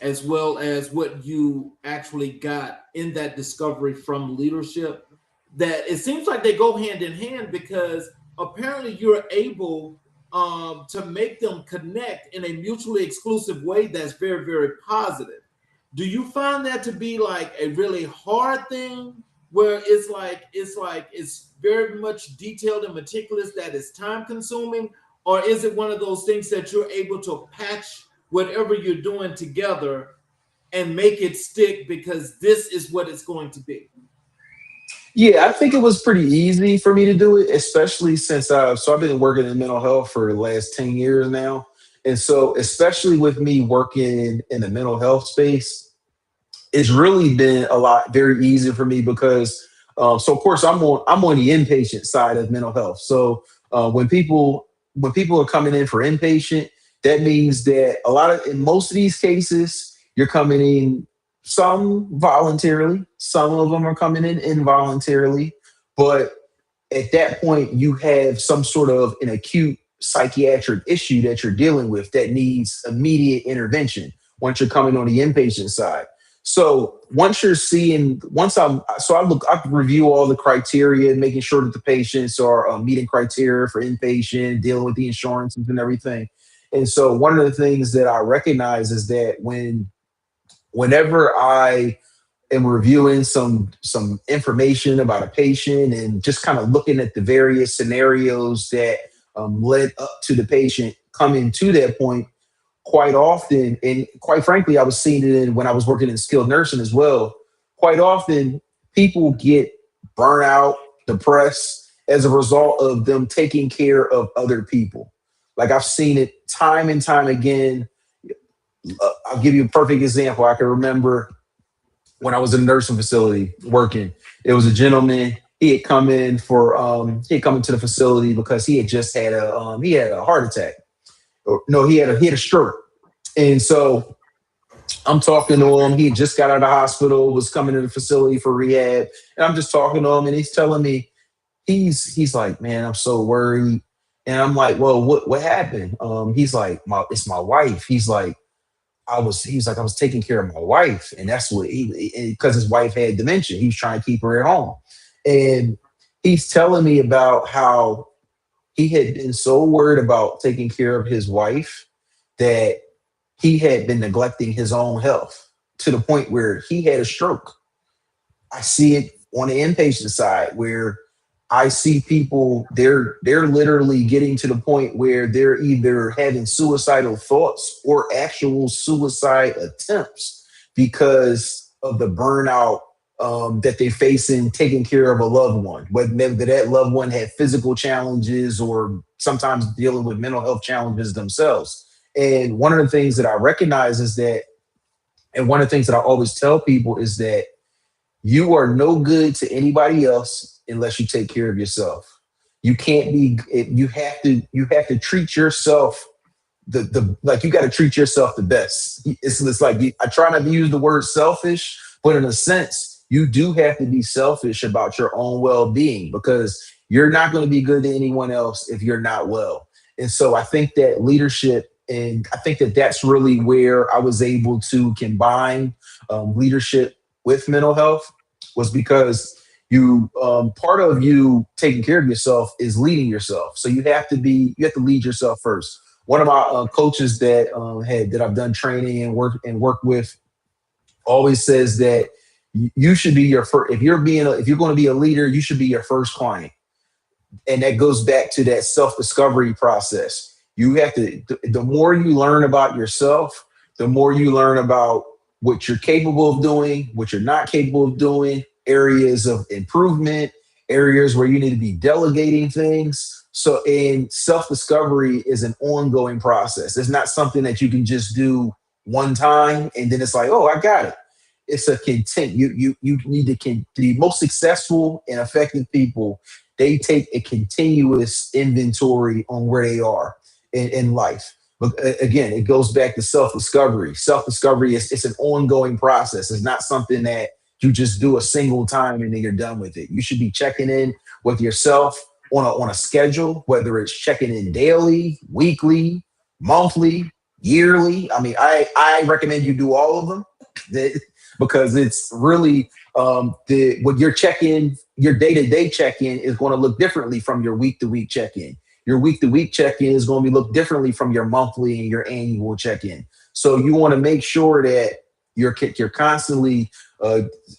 as well as what you actually got in that discovery from leadership, that it seems like they go hand in hand, because apparently you're able to make them connect in a mutually exclusive way that's very, very positive. Do you find that to be like a really hard thing, where it's very much detailed and meticulous, that it's time consuming? Or is it one of those things that you're able to patch whatever you're doing together and make it stick, because this is what it's going to be? Yeah, I think it was pretty easy for me to do it, especially since I've been working in mental health for the last 10 years now. And so, especially with me working in the mental health space, it's really been very easy for me, because so of course I'm on the inpatient side of mental health. So when people are coming in for inpatient, that means that in most of these cases, you're coming in, some voluntarily, some of them are coming in involuntarily, but at that point you have some sort of an acute psychiatric issue that you're dealing with that needs immediate intervention once you're coming on the inpatient side. So I review all the criteria, making sure that the patients are meeting criteria for inpatient, dealing with the insurances and everything. And so one of the things that I recognize is that whenever I am reviewing some information about a patient and just kind of looking at the various scenarios that led up to the patient coming to that point, quite often, and quite frankly, I was seeing it when I was working in skilled nursing as well. Quite often, people get burnt out, depressed as a result of them taking care of other people. Like, I've seen it time and time again. I'll give you a perfect example. I can remember when I was in a nursing facility working. It was a gentleman. He had come in for he had come into the facility because he had just had a heart attack. Or, no, he had a stroke. And so I'm talking to him. He had just got out of the hospital, was coming to the facility for rehab, and I'm just talking to him, and he's telling me he's like, man, I'm so worried. And I'm like, well, what happened? He's like, it's my wife. I was taking care of my wife, and that's what because his wife had dementia. He was trying to keep her at home, and he's telling me about how he had been so worried about taking care of his wife that he had been neglecting his own health to the point where he had a stroke. I see it on the inpatient side where I see people they're literally getting to the point where they're either having suicidal thoughts or actual suicide attempts because of the burnout that they face in taking care of a loved one, whether that loved one had physical challenges or sometimes dealing with mental health challenges themselves. And one of the things that I recognize is that, and one of the things that I always tell people is that you are no good to anybody else unless you take care of yourself. You can't be. You have to. You have to treat yourself the like you got to treat yourself the best. It's like I try not to use the word selfish, but in a sense, you do have to be selfish about your own well-being because you're not going to be good to anyone else if you're not well. And so I think that leadership, and I think that that's really where I was able to combine leadership with mental health was because you part of you taking care of yourself is leading yourself. So you have to lead yourself first. One of my coaches that I've done training and work with always says that you should be your first. If you're going to be a leader, you should be your first client, and that goes back to that self-discovery process. You have to. The more you learn about yourself, the more you learn about what you're capable of doing, what you're not capable of doing, areas of improvement, areas where you need to be delegating things. So, and self-discovery is an ongoing process. It's not something that you can just do one time and then it's like, oh, I got it. It's a you need to the most successful and effective people, they take a continuous inventory on where they are in life. But again, it goes back to self-discovery. Self-discovery is it's an ongoing process. It's not something that you just do a single time and then you're done with it. You should be checking in with yourself on a schedule, whether it's checking in daily, weekly, monthly, yearly. I mean, I recommend you do all of them because it's really what your check-in, your day-to-day check-in is going to look differently from your week-to-week check-in. Your week-to-week check-in is going to look differently from your monthly and your annual check-in. So you want to make sure that you're constantly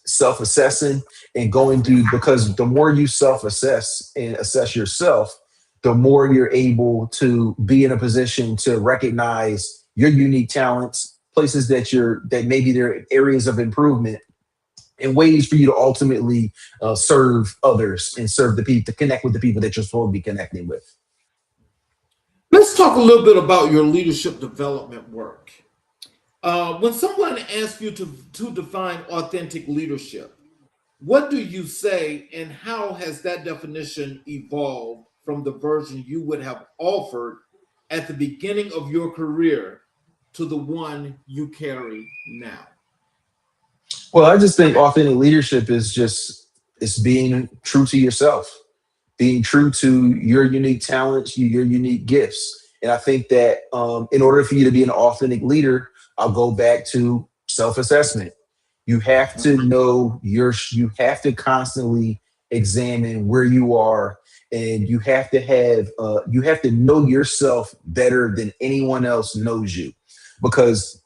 self-assessing and going through, because the more you self-assess and assess yourself, the more you're able to be in a position to recognize your unique talents, places that maybe there are areas of improvement, and ways for you to ultimately serve others and serve the people, to connect with the people that you're supposed to be connecting with. Let's talk a little bit about your leadership development work. When someone asks you to define authentic leadership, what do you say, and how has that definition evolved from the version you would have offered at the beginning of your career to the one you carry now? Well, I just think authentic leadership is it's being true to yourself, being true to your unique talents, your unique gifts. And I think that in order for you to be an authentic leader, I'll go back to self-assessment. You have to know you have to constantly examine where you are, and you have to know yourself better than anyone else knows you. Because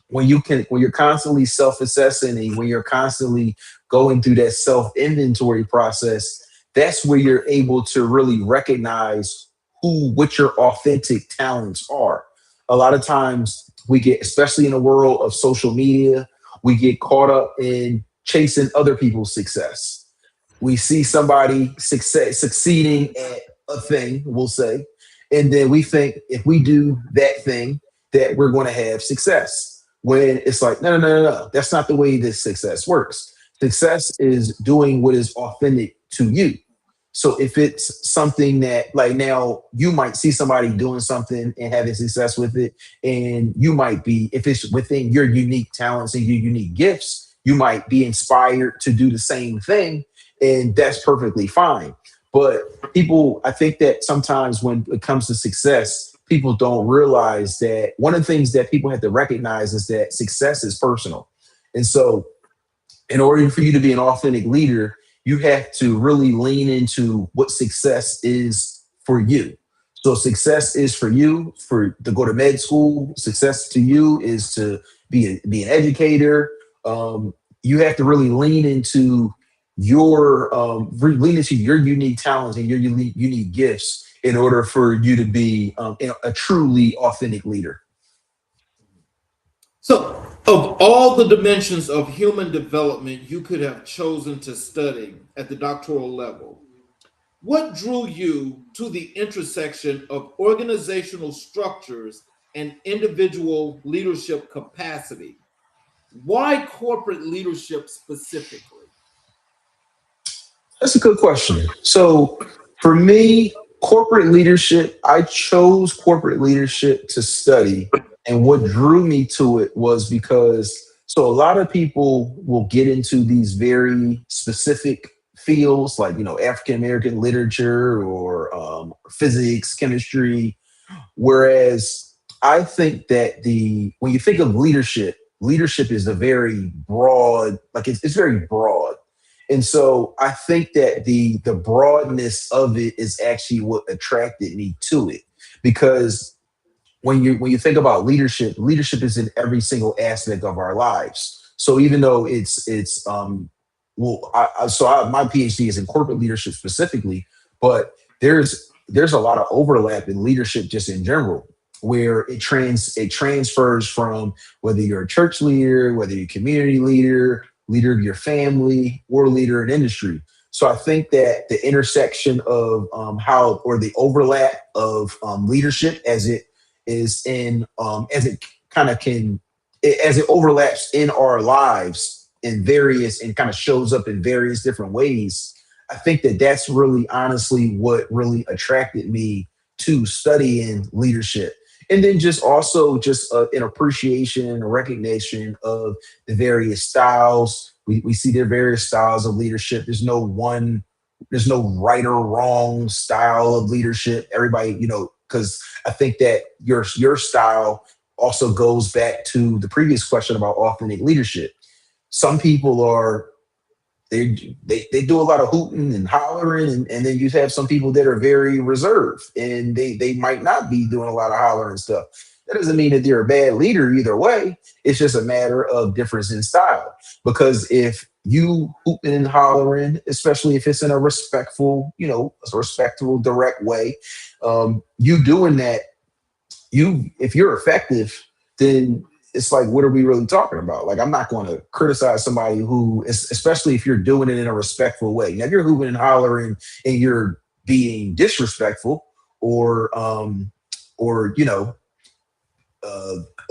when you're constantly self-assessing and when you're constantly going through that self-inventory process, that's where you're able to really recognize what your authentic talents are. A lot of times we get, especially in the world of social media, we get caught up in chasing other people's success. We see somebody succeeding at a thing, we'll say, and then we think if we do that thing, that we're going to have success. When it's like, no, no, no, no, no. That's not the way this success works. Success is doing what is authentic to you. So if it's something that, like, now you might see somebody doing something and having success with it, and you might be, if it's within your unique talents and your unique gifts, you might be inspired to do the same thing, and that's perfectly fine. But people, I think that sometimes when it comes to success, people don't realize that one of the things that people have to recognize is that success is personal. And so in order for you to be an authentic leader, you have to really lean into what success is for you. So success is for you for to go to med school. Success to you is to be an educator. You have to really lean into lean into your unique talents and your unique gifts in order for you to be a truly authentic leader. So, of all the dimensions of human development you could have chosen to study at the doctoral level, what drew you to the intersection of organizational structures and individual leadership capacity? Why corporate leadership specifically? That's a good question. So for me, corporate leadership, I chose corporate leadership to study. And what drew me to it was because, so a lot of people will get into these very specific fields like, African American literature or physics, chemistry. Whereas I think that when you think of leadership, leadership is a very broad, like it's very broad. And so I think that the broadness of it is actually what attracted me to it. Because when you think about leadership, leadership is in every single aspect of our lives. So even though it's my PhD is in corporate leadership specifically, but there's a lot of overlap in leadership just in general, where it transfers from whether you're a church leader, whether you're a community leader, leader of your family, or leader in industry. So I think that the intersection of the overlap of leadership as it is in as it kind of can as it overlaps in our lives in various and kind of shows up in various different ways. I think that that's really honestly what really attracted me to studying leadership. And then just also just an appreciation and a recognition of the various styles. We see their various styles of leadership. There's no right or wrong style of leadership. Everybody, because I think that your style also goes back to the previous question about authentic leadership. Some people they do a lot of hooting and hollering, and then you have some people that are very reserved, and they might not be doing a lot of hollering and stuff. That doesn't mean that they're a bad leader either way. It's just a matter of difference in style. Because if you hooping and hollering, especially if it's in a respectful, direct way, you doing that, if you're effective, then it's like, what are we really talking about? Like, I'm not going to criticize somebody who, especially if you're doing it in a respectful way. Now, if you're hooping and hollering and you're being disrespectful or uh,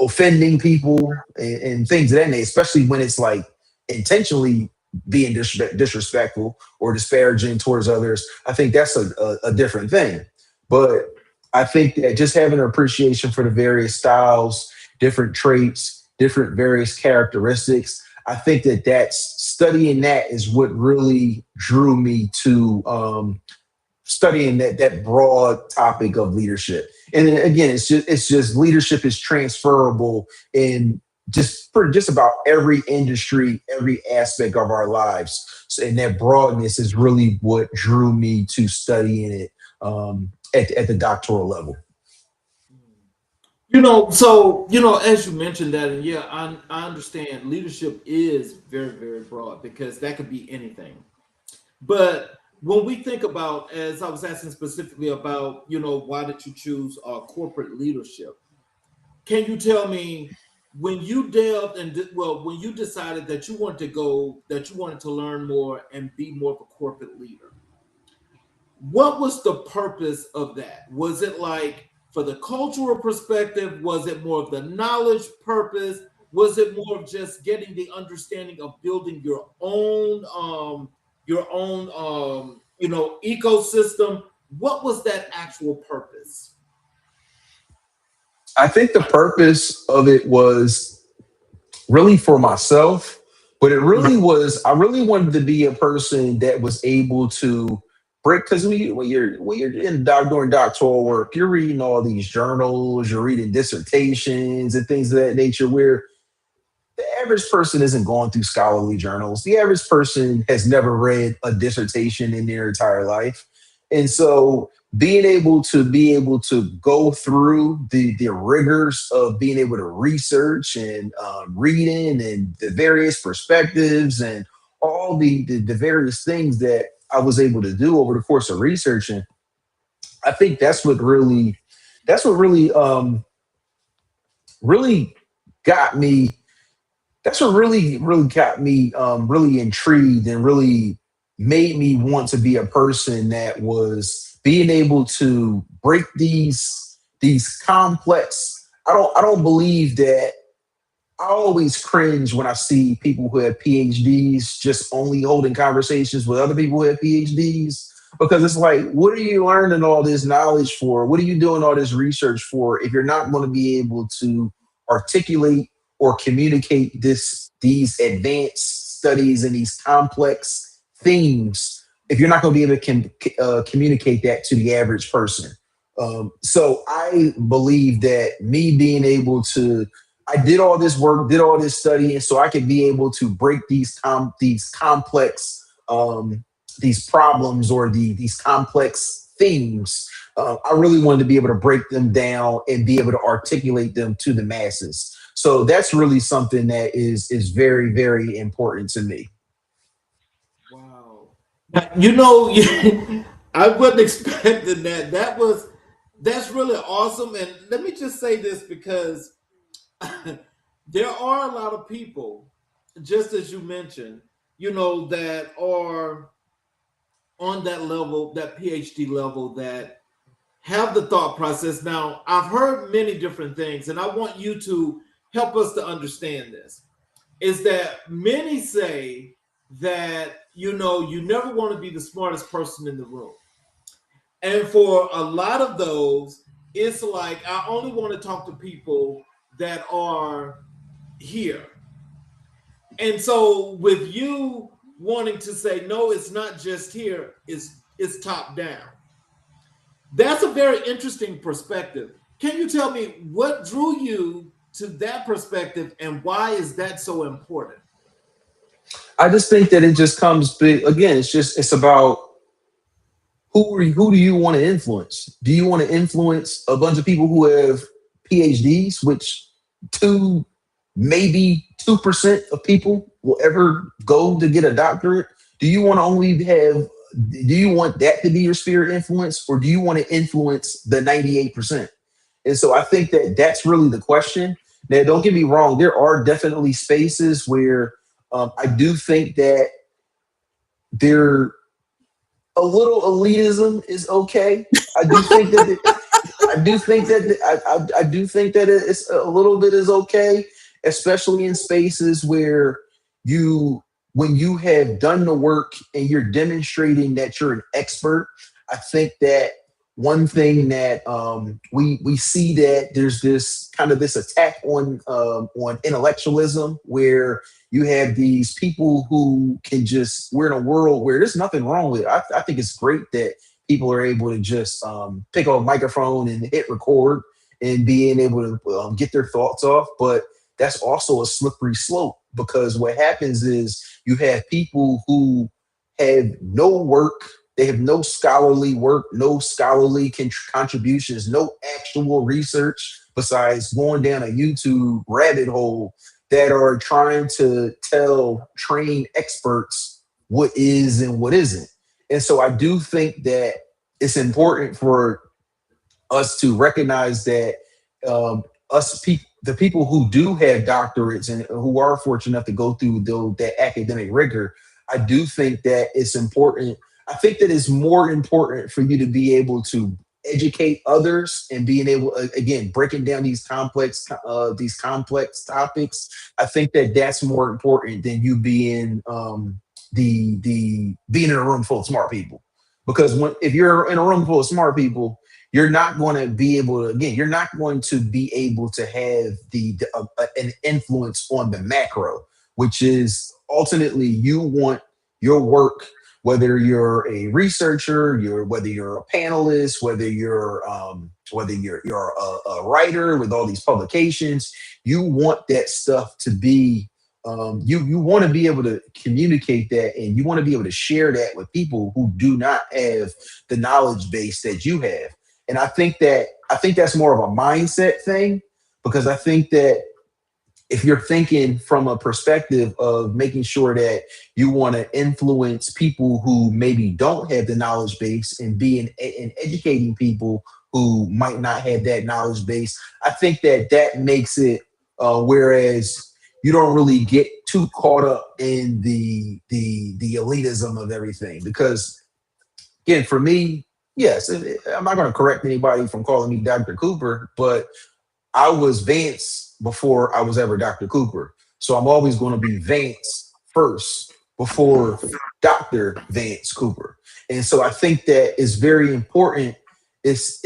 offending people and things of that nature, especially when it's like intentionally being disrespectful or disparaging towards others, I think that's a different thing. But I think that just having an appreciation for the various styles, different traits, different various characteristics, I think that studying that is what really drew me to studying that broad topic of leadership. And then again, it's just leadership is transferable in just about every industry, every aspect of our lives. So, and that broadness is really what drew me to studying it at the doctoral level. As you mentioned that, and yeah, I understand leadership is very, very broad because that could be anything. But when we think about, as I was asking specifically about, why did you choose corporate leadership? Can you tell me when you delved and when you decided that you wanted to learn more and be more of a corporate leader, what was the purpose of that? Was it like for the cultural perspective? Was it more of the knowledge purpose? Was it more of just getting the understanding of building your own ecosystem? What was that actual purpose? I think the purpose of it was really for myself, but it really was, I really wanted to be a person that was able to break, because when you're doing doctoral work, you're reading all these journals, you're reading dissertations and things of that nature, where the average person isn't going through scholarly journals. The average person has never read a dissertation in their entire life. And so being able to go through the rigors of being able to research and reading and the various perspectives and all the various things that I was able to do over the course of researching, I think that's what really got me that's what really got me really intrigued and really made me want to be a person that was being able to break these complex. I don't believe that. I always cringe when I see people who have PhDs just only holding conversations with other people who have PhDs, because it's like, what are you learning all this knowledge for? What are you doing all this research for if you're not going to be able to articulate or communicate these advanced studies and these complex themes, if you're not going to be able to communicate that to the average person? So I believe that me being able to, I did all this work, did all this studying, so I could be able to break these complex these problems or these complex themes. I really wanted to be able to break them down and be able to articulate them to the masses. So that's really something that is very, very important to me. Wow. I wasn't expecting that. That's really awesome. And let me just say this, because there are a lot of people, just as you mentioned, that are on that level, that PhD level, that have the thought process. Now, I've heard many different things, and I want you to help us to understand this. Is that many say that, you never want to be the smartest person in the room. And for a lot of those, it's like, I only want to talk to people that are here. And so with you wanting to say, no, it's not just here, it's top down. That's a very interesting perspective. Can you tell me what drew you to that perspective, and why is that so important? I just think that it just comes big again. It's about who do you want to influence? Do you want to influence a bunch of people who have PhDs, which two maybe 2% of people will ever go to get a doctorate? Do you want to only have? Do you want that to be your sphere of influence, or do you want to influence the 98%? And so I think that that's really the question. Now, don't get me wrong. There are definitely spaces where I do think that there a little elitism is okay. I do think that I do think that it's a little bit is okay, especially in spaces where you when you have done the work and you're demonstrating that you're an expert. I think that one thing that we see that there's this attack on intellectualism, where you have these people who can just, we're in a world where there's nothing wrong with it. I think it's great that people are able to just pick up a microphone and hit record and being able to get their thoughts off. But that's also a slippery slope, because what happens is you have people who have no work, they have no scholarly work, no scholarly contributions, no actual research besides going down a YouTube rabbit hole, that are trying to tell trained experts what is and what isn't. And so I do think that it's important for us to recognize that the people who do have doctorates and who are fortunate enough to go through that academic rigor, I do think that it's important. I think that it's more important for you to be able to educate others and being able, again, breaking down these complex topics. I think that that's more important than you being the being in a room full of smart people. Because if you're in a room full of smart people, you're not going to be able to, again, you're not going to be able to have an influence on the macro, which is ultimately you want your work, whether you're a researcher, whether you're a panelist, whether you're a writer with all these publications, you want that stuff to be you want to be able to communicate that, and you want to be able to share that with people who do not have the knowledge base that you have. And I think that's more of a mindset thing, because I think that if you're thinking from a perspective of making sure that you want to influence people who maybe don't have the knowledge base and and educating people who might not have that knowledge base, I think that that makes it whereas you don't really get too caught up in the elitism of everything. Because again, for me, yes, I'm not going to correct anybody from calling me Dr. Cooper, but I was Vance before I was ever Dr. Cooper. So I'm always going to be Vance first before Dr. Vance Cooper. And so I think that it's very important. It's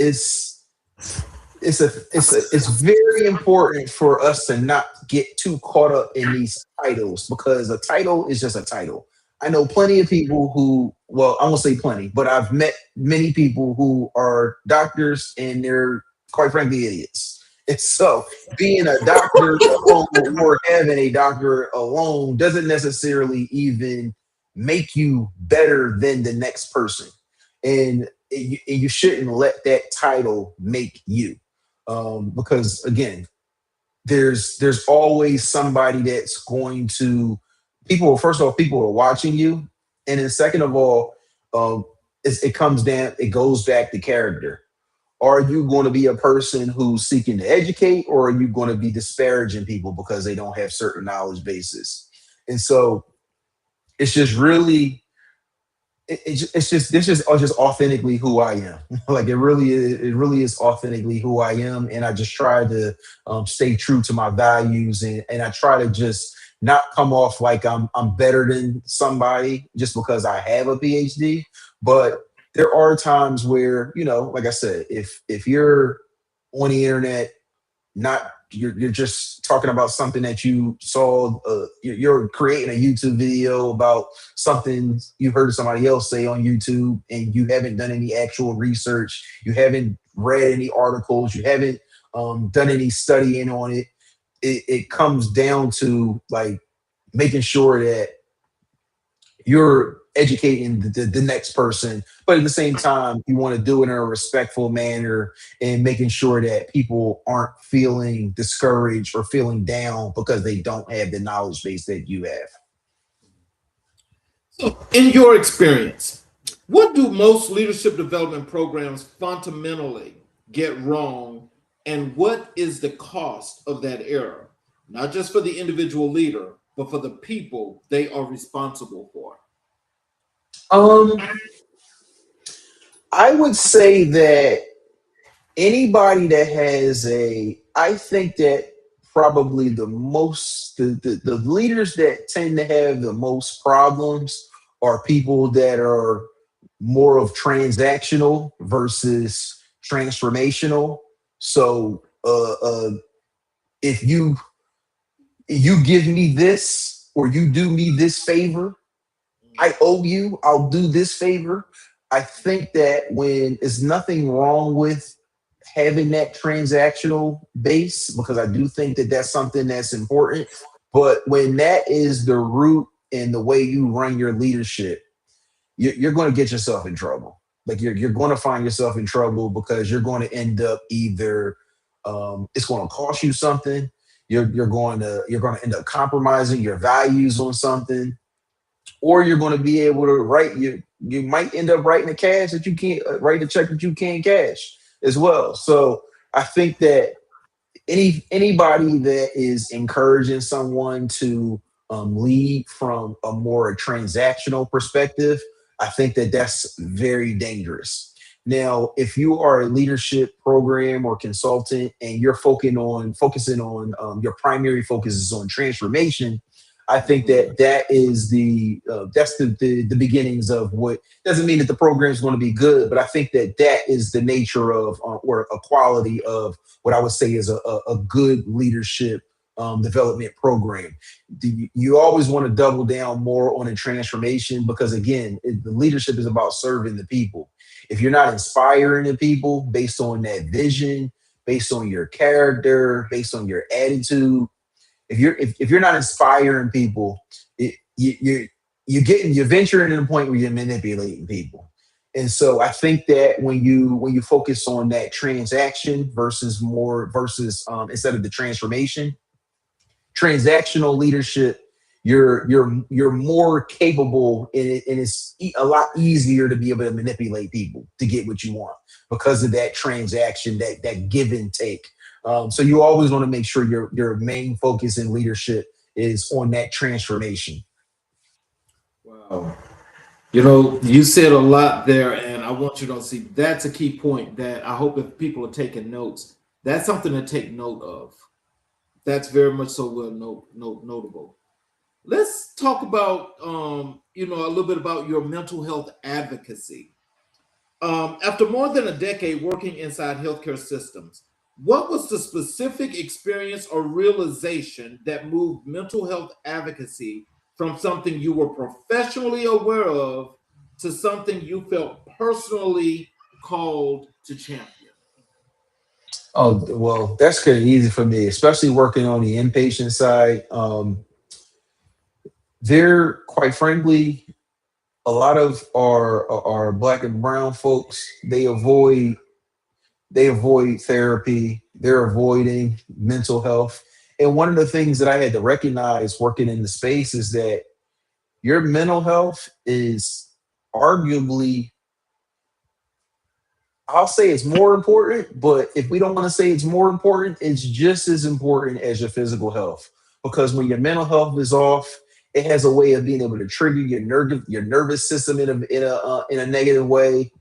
very important for us to not get too caught up in these titles, because a title is just a title. I know plenty of people who, well, I won't say plenty, but I've met many people who are doctors and they're quite frankly idiots. And so being a doctor alone or having a doctor alone doesn't necessarily even make you better than the next person. And you shouldn't let that title make you. Because again, there's always somebody that's going to people. First of all, people are watching you, and then second of all, it goes back to character. Are you going to be a person who's seeking to educate, or are you going to be disparaging people because they don't have certain knowledge bases? And so it's just really it's just authentically who I am. Like it really is authentically who I am, and I just try to stay true to my values, and I try to just not come off like I'm better than somebody just because I have a PhD. But there are times where, like I said, if you're on the internet, not you're just talking about something that you saw, you're creating a YouTube video about something you heard somebody else say on YouTube, and you haven't done any actual research, you haven't read any articles, you haven't done any studying on it. It comes down to like making sure that you're educating the next person, but at the same time, you want to do it in a respectful manner and making sure that people aren't feeling discouraged or feeling down because they don't have the knowledge base that you have. So, in your experience, what do most leadership development programs fundamentally get wrong, and what is the cost of that error? Not just for the individual leader, but for the people they are responsible for. I would say that I think that probably the leaders that tend to have the most problems are people that are more of transactional versus transformational. So if you give me this or you do me this favor, I owe you, I'll do this favor. I think that when there's nothing wrong with having that transactional base, because I do think that that's something that's important. But when that is the root and the way you run your leadership, you're going to get yourself in trouble. Like you're going to find yourself in trouble because you're going to end up either it's going to cost you something. You're going to end up compromising your values on something, or you're going to be able to you might end up writing a cash that you can't write a check that you can't cash as well. So I think that anybody that is encouraging someone to lead from a more transactional perspective, I think that that's very dangerous. Now, if you are a leadership program or consultant and you're focusing on your primary focus is on transformation, I think Mhm. that is the beginnings of what doesn't mean that the program is going to be good, but I think that is the nature of or a quality of what I would say is a good leadership development program. You always want to double down more on a transformation because again, the leadership is about serving the people. If you're not inspiring the people based on that vision, based on your character, based on your attitude, if you're not inspiring people, you're venturing to the point where you're manipulating people. And so I think that when you focus on that transaction versus instead of the transformation, transactional leadership, you're more capable and, and it's a lot easier to be able to manipulate people to get what you want because of that transaction, that give and take. So you always want to make sure your main focus in leadership is on that transformation. Wow. You know, you said a lot there, and I want you to see that's a key point that I hope if people are taking notes, that's something to take note of. That's very much so well notable. Let's talk about a little bit about your mental health advocacy. After more than a decade working inside healthcare systems, what was the specific experience or realization that moved mental health advocacy from something you were professionally aware of to something you felt personally called to champion? Oh well, that's kind of easy for me, especially working on the inpatient side. They're quite frankly, a lot of our black and brown folks they avoid therapy, they're avoiding mental health. And one of the things that I had to recognize working in the space is that your mental health is arguably, I'll say it's more important, but if we don't want to say it's more important, it's just as important as your physical health. Because when your mental health is off, it has a way of being able to trigger your nervous system in a negative way.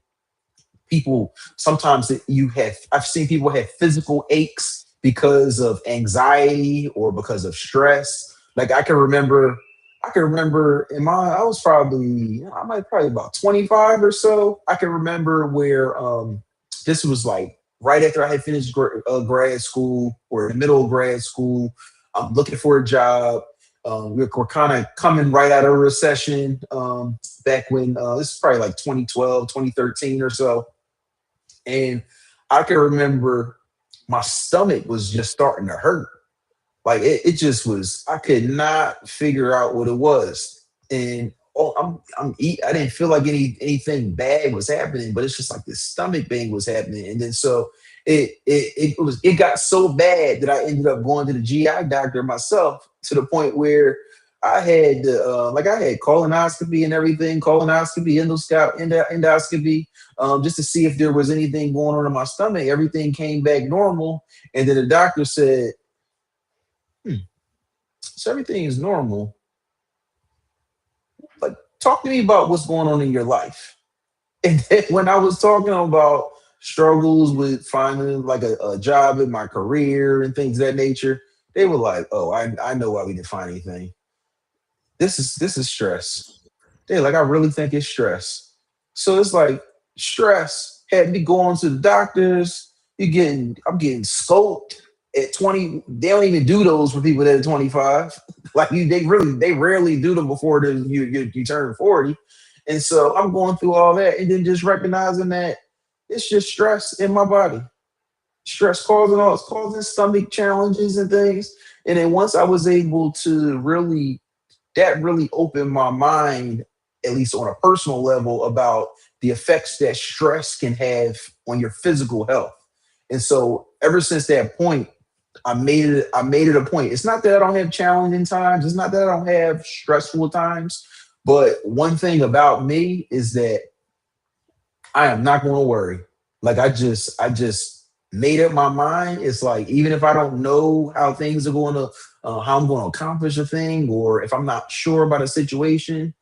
People sometimes that you have I've seen people have physical aches because of anxiety or because of stress. Like I can remember in my I was probably I might probably about 25 or so. I can remember where this was like right after I had finished grad school or in the middle of grad school. I'm looking for a job. We're kind of coming right out of a recession back when this is probably like 2012, 2013 or so, and I can remember my stomach was just starting to hurt. Like it just was. I could not figure out what it was. And oh, I'm eat. I didn't feel like anything bad was happening, but it's just like this stomach thing was happening. And then so it got so bad that I ended up going to the GI doctor myself to the point where I had colonoscopy and everything, colonoscopy, endoscopy, just to see if there was anything going on in my stomach. Everything came back normal, and then the doctor said, "Hmm, so everything is normal. Like, talk to me about what's going on in your life." And then when I was talking about struggles with finding like a job in my career and things of that nature, they were like, "Oh, I know why we didn't find anything. This is stress." They're like, "I really think it's stress." So it's like stress had me going to the doctors. I'm getting scoped at 20. They don't even do those for people that are 25. Like they rarely do them before you turn 40. And so I'm going through all that and then just recognizing that it's just stress in my body. Stress it's causing stomach challenges and things. And then once I was able to really opened my mind, at least on a personal level, about the effects that stress can have on your physical health. And so ever since that point, I made it a point. It's not that I don't have challenging times, it's not that I don't have stressful times, but one thing about me is that I am not going to worry. Like I just made up my mind. It's like even if I don't know how things are going to how I'm going to accomplish a thing, or if I'm not sure about a situation,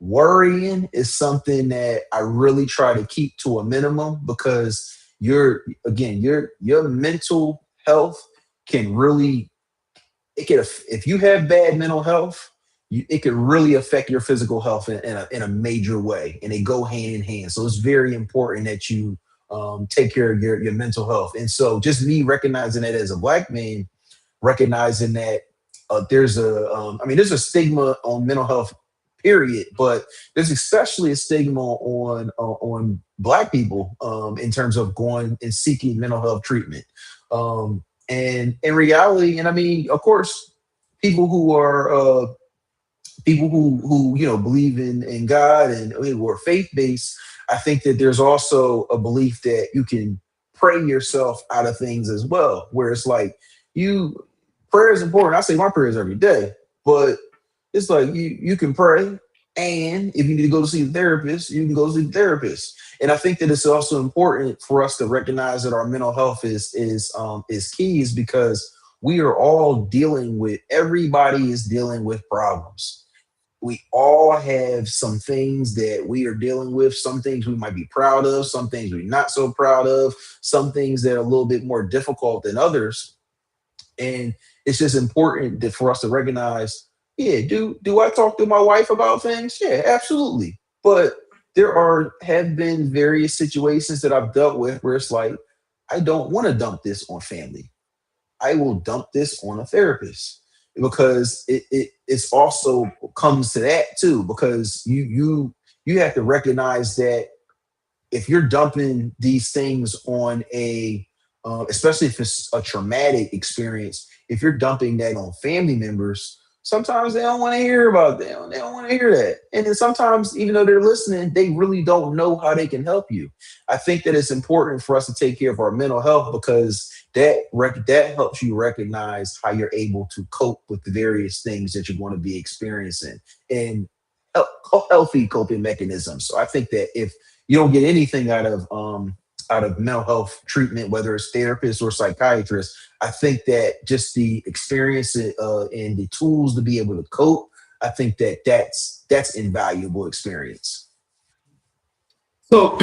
Worrying is something that I really try to keep to a minimum because your mental health can really it can if you have bad mental health, it can really affect your physical health in a major way, and they go hand in hand. So it's very important that you take care of your mental health. And so, just me recognizing that as a black man, recognizing that there's a stigma on mental health, period, but there's especially a stigma on black people in terms of going and seeking mental health treatment. And in reality, and I mean, of course, people who are people who believe in God and who are faith based, I think that there's also a belief that you can pray yourself out of things as well. Where it's like you prayer is important. I say my prayers every day, but it's like you can pray, and if you need to go to see the therapist, you can go see the therapist. And I think that it's also important for us to recognize that our mental health is key, is because we are all dealing with everybody is dealing with problems. We all have some things that we are dealing with, some things we might be proud of, some things we're not so proud of, some things that are a little bit more difficult than others. And it's just important that for us to recognize, yeah, do I talk to my wife about things? Yeah, absolutely. But there have been various situations that I've dealt with where it's like, I don't want to dump this on family. I will dump this on a therapist, because it's also comes to that too, because you have to recognize that if you're dumping these things on especially if it's a traumatic experience, if you're dumping that on family members, sometimes they don't want to hear about them. They don't want to hear that. And then sometimes, even though they're listening, they really don't know how they can help you. I think that it's important for us to take care of our mental health, because that helps you recognize how you're able to cope with the various things that you're going to be experiencing, and healthy coping mechanisms. So I think that if you don't get anything out of mental health treatment, whether it's therapist or psychiatrist, I think that just the experience and the tools to be able to cope, I think that that's invaluable experience. So,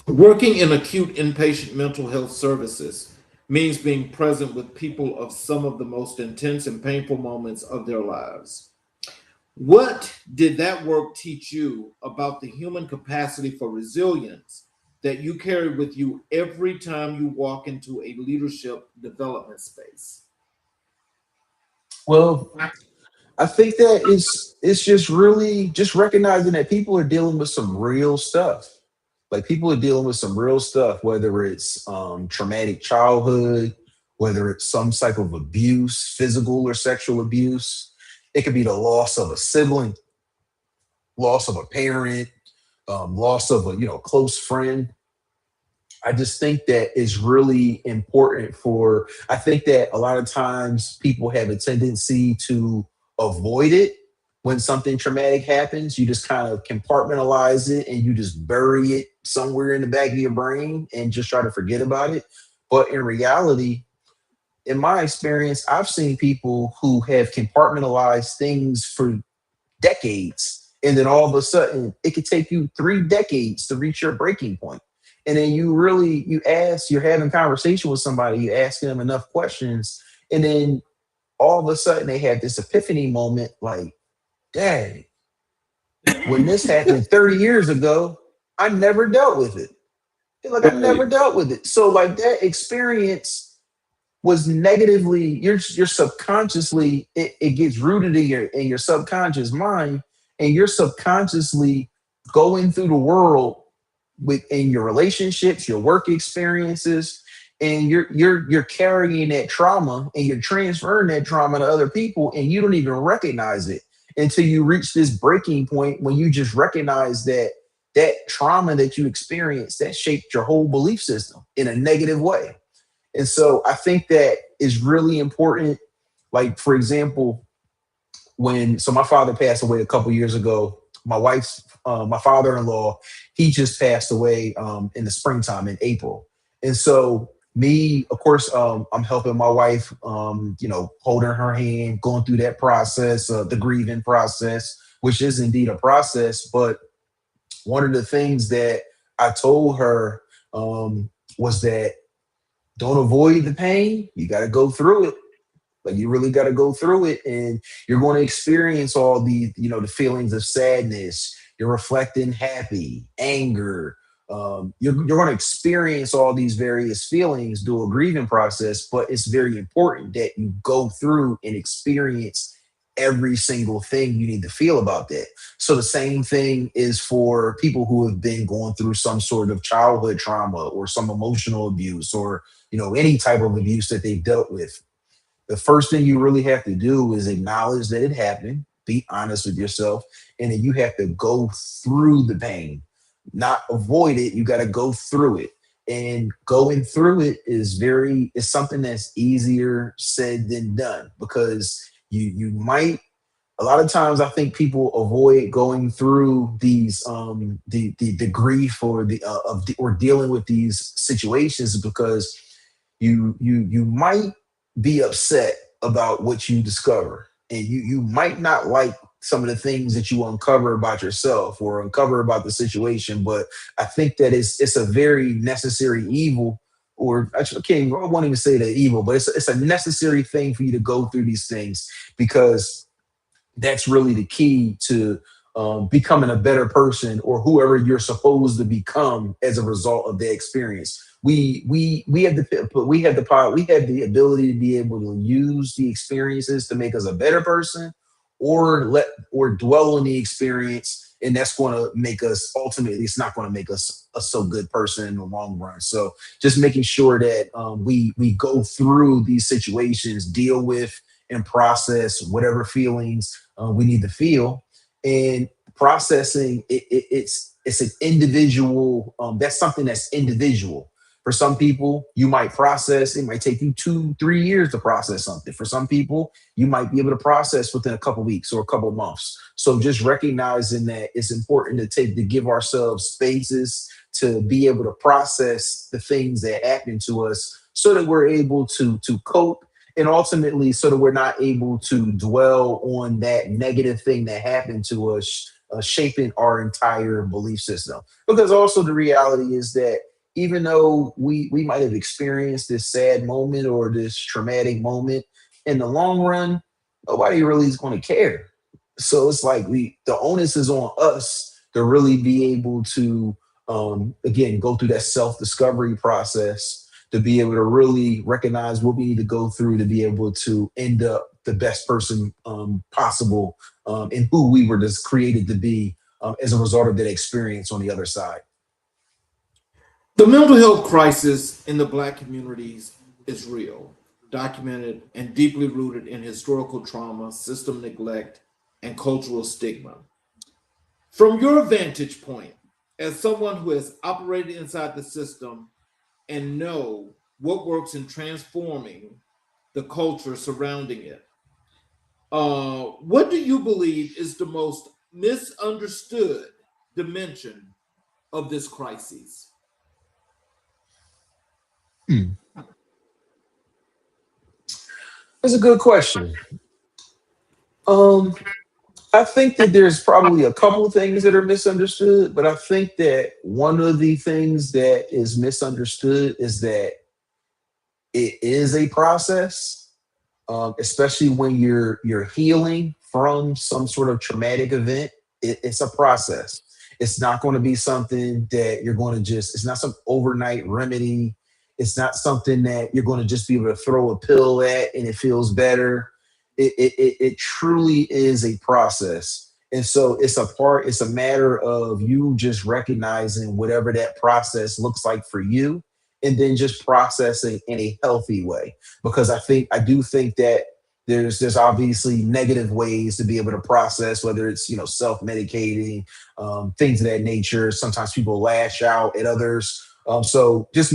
working in acute inpatient mental health services means being present with people of some of the most intense and painful moments of their lives. What did that work teach you about the human capacity for resilience that you carry with you every time you walk into a leadership development space? Well, I think that it's just really just recognizing that people are dealing with some real stuff. Like, people are dealing with some real stuff, whether it's traumatic childhood, whether it's some type of abuse, physical or sexual abuse. It could be the loss of a sibling, loss of a parent, loss of a close friend. I just think that it's really important for, I think that a lot of times people have a tendency to avoid it. When something traumatic happens, you just kind of compartmentalize it and you just bury it somewhere in the back of your brain and just try to forget about it. But in reality, in my experience, I've seen people who have compartmentalized things for decades. And then all of a sudden, it could take you 3 decades to reach your breaking point. And then you're having conversation with somebody, you're asking them enough questions, and then all of a sudden they have this epiphany moment, like, dang, when this happened 30 years ago, I never dealt with it. Like, I never dealt with it. So like that experience was negatively, you're subconsciously, it gets rooted in your subconscious mind, and you're subconsciously going through the world within your relationships, your work experiences, and you're carrying that trauma and you're transferring that trauma to other people, and you don't even recognize it until you reach this breaking point when you just recognize that that trauma that you experienced, that shaped your whole belief system in a negative way. And so I think that is really important. Like, for example, my father passed away a couple years ago. My father-in-law, he just passed away in the springtime, in April. And so me, of course, I'm helping my wife, holding her hand, going through that process, the grieving process. which is indeed a process. But one of the things that I told her was that don't avoid the pain. You got to go through it. Like you really got to go through it, and you're going to experience all the, the feelings of sadness. You're reflecting happy, anger. You're going to experience all these various feelings through a grieving process, but it's very important that you go through and experience every single thing you need to feel about that. So the same thing is for people who have been going through some sort of childhood trauma or some emotional abuse or, any type of abuse that they've dealt with. The first thing you really have to do is acknowledge that it happened, be honest with yourself, and then you have to go through the pain, not avoid it. You got to go through it. And going through it is something that's easier said than done, because you might, a lot of times I think people avoid going through these the grief or or dealing with these situations because you might be upset about what you discover, and you might not like some of the things that you uncover about yourself or uncover about the situation. But I think that it's a very necessary evil, or actually I won't even say the evil, but it's a necessary thing for you to go through these things, because that's really the key to becoming a better person, or whoever you're supposed to become as a result of the experience. We have the ability to be able to use the experiences to make us a better person, or dwell on the experience, and that's going to make us, ultimately it's not going to make us a so good person in the long run. So just making sure that we go through these situations, deal with and process whatever feelings we need to feel. And processing it's an individual, that's something that's individual. For some people, you might process, it might take you 2-3 years to process something. For some people, you might be able to process within a couple weeks or a couple months. So just recognizing that it's important to give ourselves spaces to be able to process the things that happen to us, so that we're able to cope, and ultimately so that we're not able to dwell on that negative thing that happened to us, shaping our entire belief system. Because also the reality is that even though we might have experienced this sad moment or this traumatic moment, in the long run, nobody really is going to care. So it's like the onus is on us to really be able to, again, go through that self-discovery process, to be able to really recognize what we need to go through to be able to end up the best person possible, and who we were just created to be, as a result of that experience on the other side. The mental health crisis in the Black communities is real, documented, and deeply rooted in historical trauma, system neglect, and cultural stigma. From your vantage point, as someone who has operated inside the system and know what works in transforming the culture surrounding it, what do you believe is the most misunderstood dimension of this crisis? That's a good question. I think that there's probably a couple of things that are misunderstood, but I think that one of the things that is misunderstood is that it is a process, especially when you're healing from some sort of traumatic event. It's a process. It's not going to be something that you're going to just. It's not some overnight remedy. It's not something that you're going to just be able to throw a pill at and it feels better. It truly is a process. And so it's a matter of you just recognizing whatever that process looks like for you, and then just processing in a healthy way. Because I do think that there's obviously negative ways to be able to process, whether it's, self-medicating, things of that nature. Sometimes people lash out at others. So just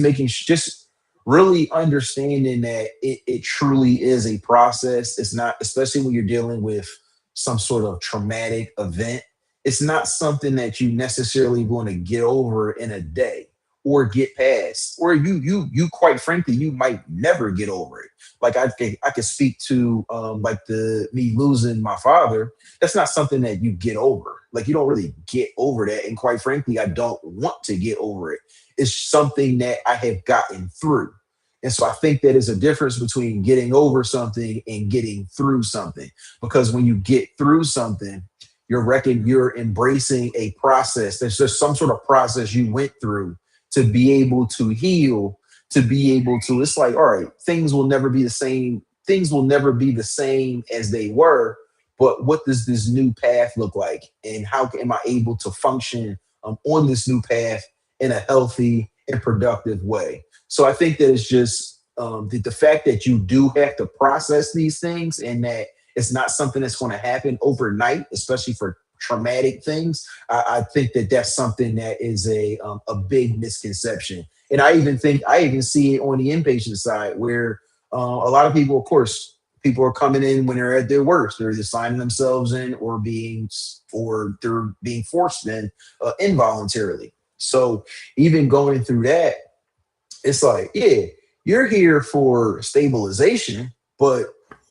really understanding that it truly is a process. It's not, especially when you're dealing with some sort of traumatic event, it's not something that you necessarily want to get over in a day. or get past, or you quite frankly, you might never get over it. Like I could speak to like the me losing my father. That's not something that you get over. Like you don't really get over that. And quite frankly, I don't want to get over it. It's something that I have gotten through. And so I think that is a difference between getting over something and getting through something. Because when you get through something, you're embracing a process. There's just some sort of process you went through to be able to heal, to be able to, it's like, all right, things will never be the same. Things will never be the same as they were. But what does this new path look like? And how am I able to function on this new path in a healthy and productive way? So I think that it's just the fact that you do have to process these things, and that it's not something that's going to happen overnight, especially for traumatic things. I think that that's something that is a big misconception. And I even see it on the inpatient side where a lot of people, of course, people are coming in when they're at their worst. They're either signing themselves in or they're being forced in involuntarily. So even going through that, it's like, yeah, you're here for stabilization, but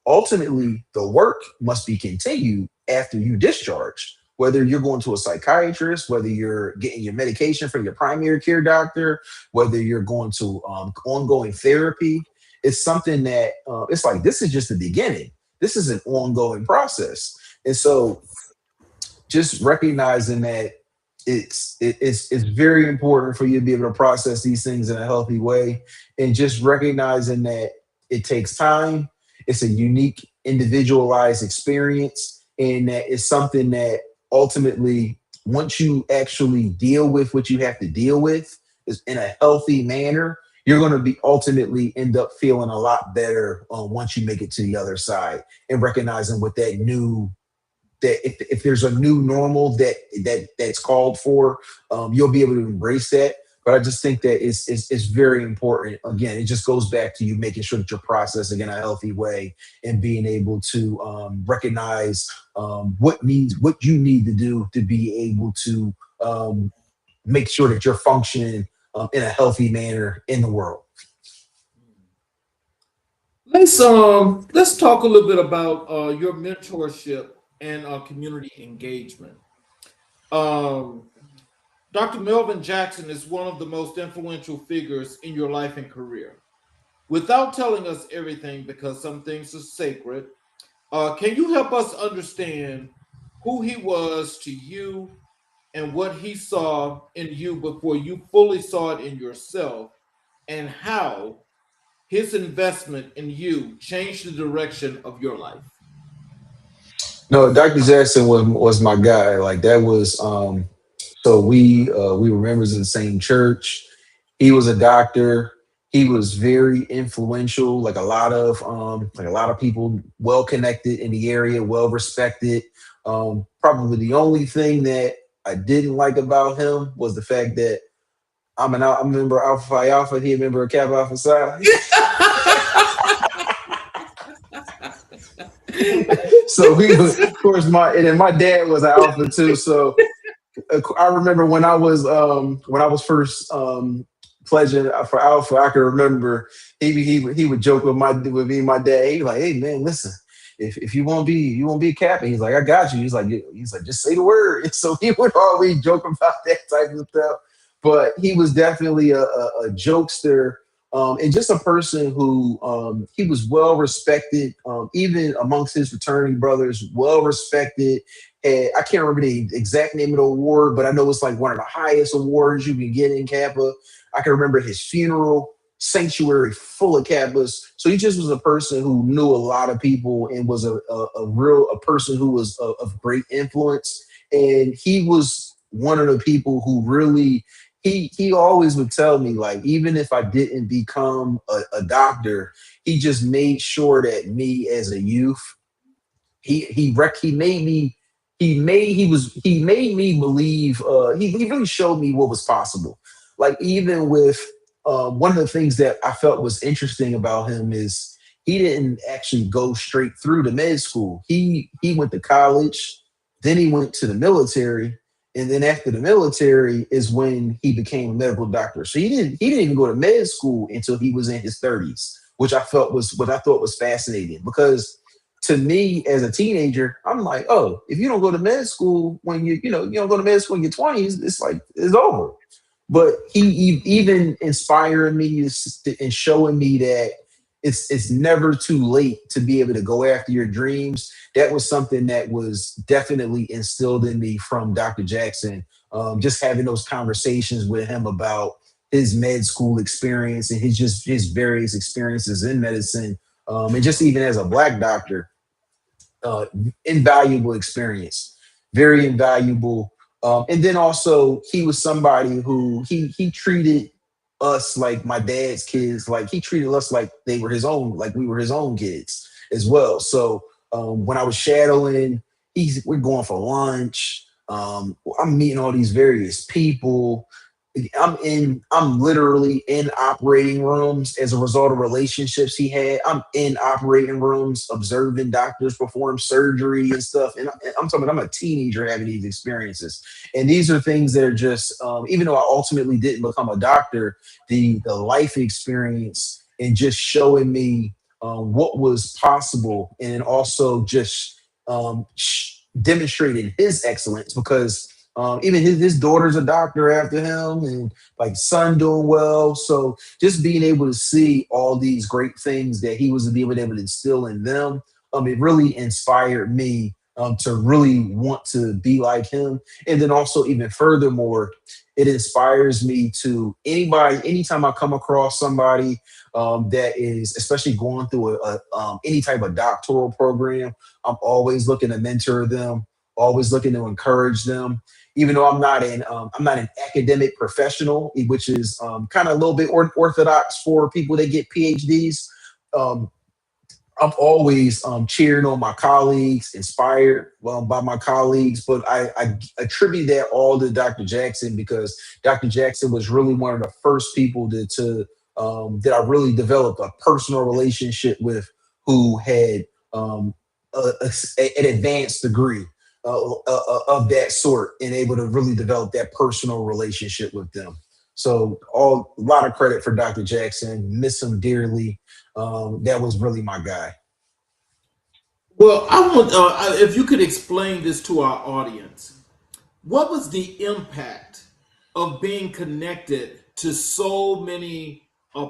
ultimately the work must be continued after you discharge. Whether you're going to a psychiatrist, whether you're getting your medication from your primary care doctor, whether you're going to ongoing therapy, it's something that it's like, this is just the beginning. This is an ongoing process. And so just recognizing that it's very important for you to be able to process these things in a healthy way, and just recognizing that it takes time. It's a unique, individualized experience, and that it's something that ultimately, once you actually deal with what you have to deal with is in a healthy manner, you're going to be ultimately end up feeling a lot better once you make it to the other side, and recognizing what that if there's a new normal that's called for, you'll be able to embrace that. But I just think that it's very important. Again, it just goes back to you making sure that you're processing in a healthy way and being able to recognize what you need to do to be able to make sure that you're functioning in a healthy manner in the world. Let's talk a little bit about your mentorship and community engagement. Um, Dr. Melvin Jackson is one of the most influential figures in your life and career. Without telling us everything, because some things are sacred, can you help us understand who he was to you and what he saw in you before you fully saw it in yourself, and how his investment in you changed the direction of your life? No, Dr. Jackson was my guy. Like that was so we were members of the same church. He was a doctor. He was very influential, like a lot of people well connected in the area, well respected. Probably the only thing that I didn't like about him was the fact that I'm a member of Alpha Phi Alpha, he a member of Kappa Alpha Psi. So we was, of course, my dad was an alpha too. So I remember when I was first pledging for alpha, I can remember he would joke with me and my dad. He like, hey man, listen, if you won't be a captain, he's like, I got you. He's like, just say the word. And so he would always joke about that type of stuff. But he was definitely a jokester, and just a person who he was well respected, even amongst his fraternity brothers, well respected. And I can't remember the exact name of the award, but I know it's like one of the highest awards you can get in Kappa. I can remember his funeral, sanctuary full of Kappas. So he just was a person who knew a lot of people and was a person who was of great influence. And he was one of the people who really he always would tell me, like, even if I didn't become a doctor, he just made sure that me as a youth, he made me he made me believe, he really showed me what was possible. Like even with one of the things that I felt was interesting about him is he didn't actually go straight through to med school. He went to college, then he went to the military, And then after the military is when he became a medical doctor. So he didn't even go to med school until he was in his 30s, which I felt was what I thought was fascinating because to me as a teenager, I'm like, oh, if you don't go to med school when you don't go to med school in your 20s, it's like it's over. But even inspiring me and showing me that it's never too late to be able to go after your dreams. That was something that was definitely instilled in me from Dr. Jackson. Just having those conversations with him about his med school experience and his various experiences in medicine, and just even as a black doctor, uh, invaluable experience, very invaluable. And then also he was somebody who he treated us like my dad's kids, like he treated us like they were his own, like we were his own kids as well. So when I was shadowing, we're going for lunch. I'm meeting all these various people. I'm literally in operating rooms as a result of relationships he had. I'm in operating rooms observing doctors perform surgery and stuff. And I'm talking, I'm a teenager having these experiences. And these are things that are just, even though I ultimately didn't become a doctor, the life experience and just showing me what was possible and also just demonstrating his excellence because even his daughter's a doctor after him, and like son doing well. So just being able to see all these great things that he was able to instill in them, it really inspired me to really want to be like him. And then also even furthermore, it inspires me to anytime I come across somebody that is especially going through any type of doctoral program, I'm always looking to mentor them, always looking to encourage them even though I'm not an academic professional, which is kind of a little bit orthodox for people that get PhDs. Um, I'm always cheering on my colleagues, inspired by my colleagues, but I attribute that all to Dr. Jackson because Dr. Jackson was really one of the first people that I really developed a personal relationship with, who had an advanced degree of that sort, and able to really develop that personal relationship with them. So, a lot of credit for Dr. Jackson. Miss him dearly. That was really my guy. Well, I want if you could explain this to our audience. What was the impact of being connected to so many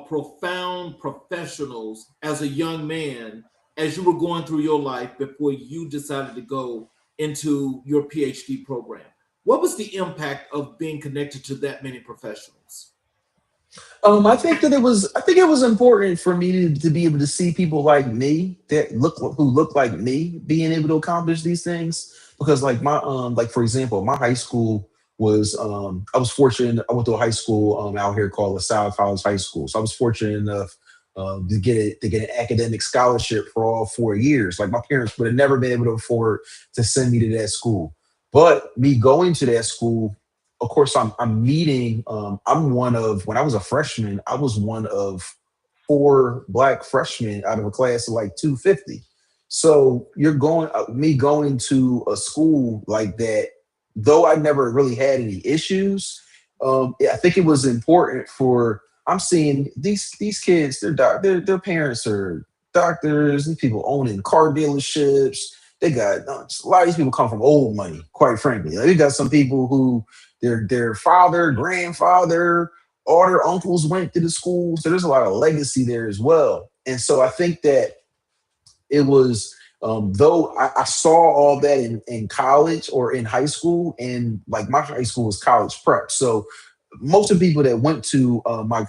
profound professionals as a young man as you were going through your life before you decided to go into your PhD program? What was the impact of being connected to that many professionals? I think it was important for me to be able to see people like me who look like me being able to accomplish these things. Because like for example, my high school was I was fortunate. I went to a high school out here called LaSalle College High School. So I was fortunate enough to get an academic scholarship for all 4 years. Like my parents would have never been able to afford to send me to that school. But me going to that school, of course, I'm meeting. I'm one of when I was a freshman, I was one of four black freshmen out of a class of like 250. So you're me going to a school like that, though I never really had any issues. I think it was important for I'm seeing these kids. Their parents are doctors. These people owning car dealerships. They got a lot of these people come from old money. Quite frankly, like, we got some people who their father, grandfather, all their uncles went to the school. So there's a lot of legacy there as well. And so I think that it was though I saw all that in college or in high school, and like my high school was college prep. So most of the people that went to my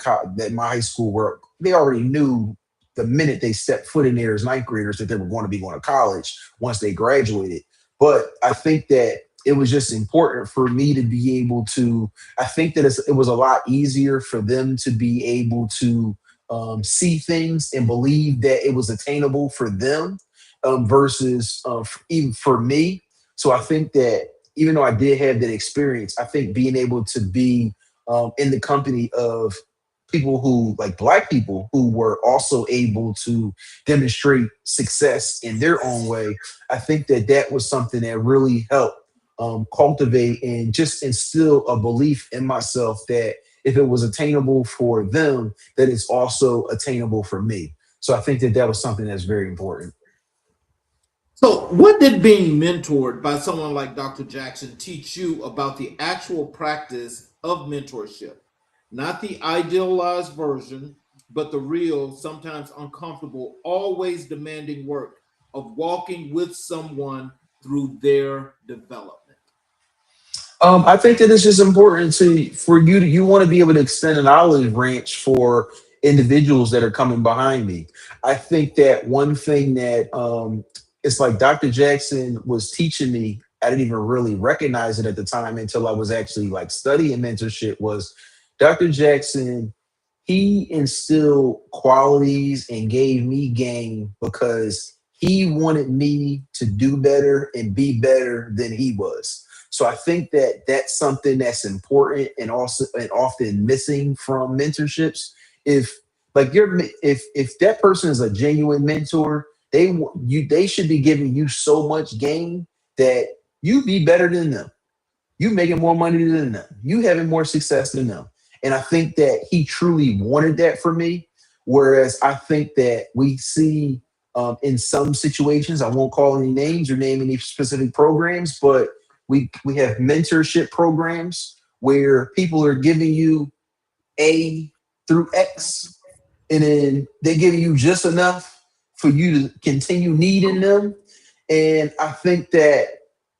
high school they already knew the minute they stepped foot in there as ninth graders that they were going to be going to college once they graduated. But I think that it was just important for me to be able to. I think that it was a lot easier for them to be able to see things and believe that it was attainable for them versus even for me. So I think that even though I did have that experience, I think being able to be in the company of people who like black people who were also able to demonstrate success in their own way, I think that was something that really helped cultivate and just instill a belief in myself that if it was attainable for them, that it's also attainable for me. So I think that that was something that's very important. So, what did being mentored by someone like Dr. Jackson teach you about the actual practice of mentorship? Not the idealized version, but the real, sometimes uncomfortable, always demanding work of walking with someone through their development. I think that it's just important to for you to you want to be able to extend an olive branch for individuals that are coming behind me. I think that one thing that it's like Dr. Jackson was teaching me. I didn't even really recognize it at the time until I was actually like studying mentorship. Was Dr. Jackson, he instilled qualities and gave me game because he wanted me to do better and be better than he was. So I think that that's something that's important and also and often missing from mentorships. If like you're if that person is a genuine mentor, they should be giving you so much game that you be better than them, you making more money than them, you having more success than them. And I think that he truly wanted that for me. Whereas I think that we see in some situations, I won't call any names or name any specific programs, but we have mentorship programs where people are giving you A through X, and then they give you just enough for you to continue needing them. And I think that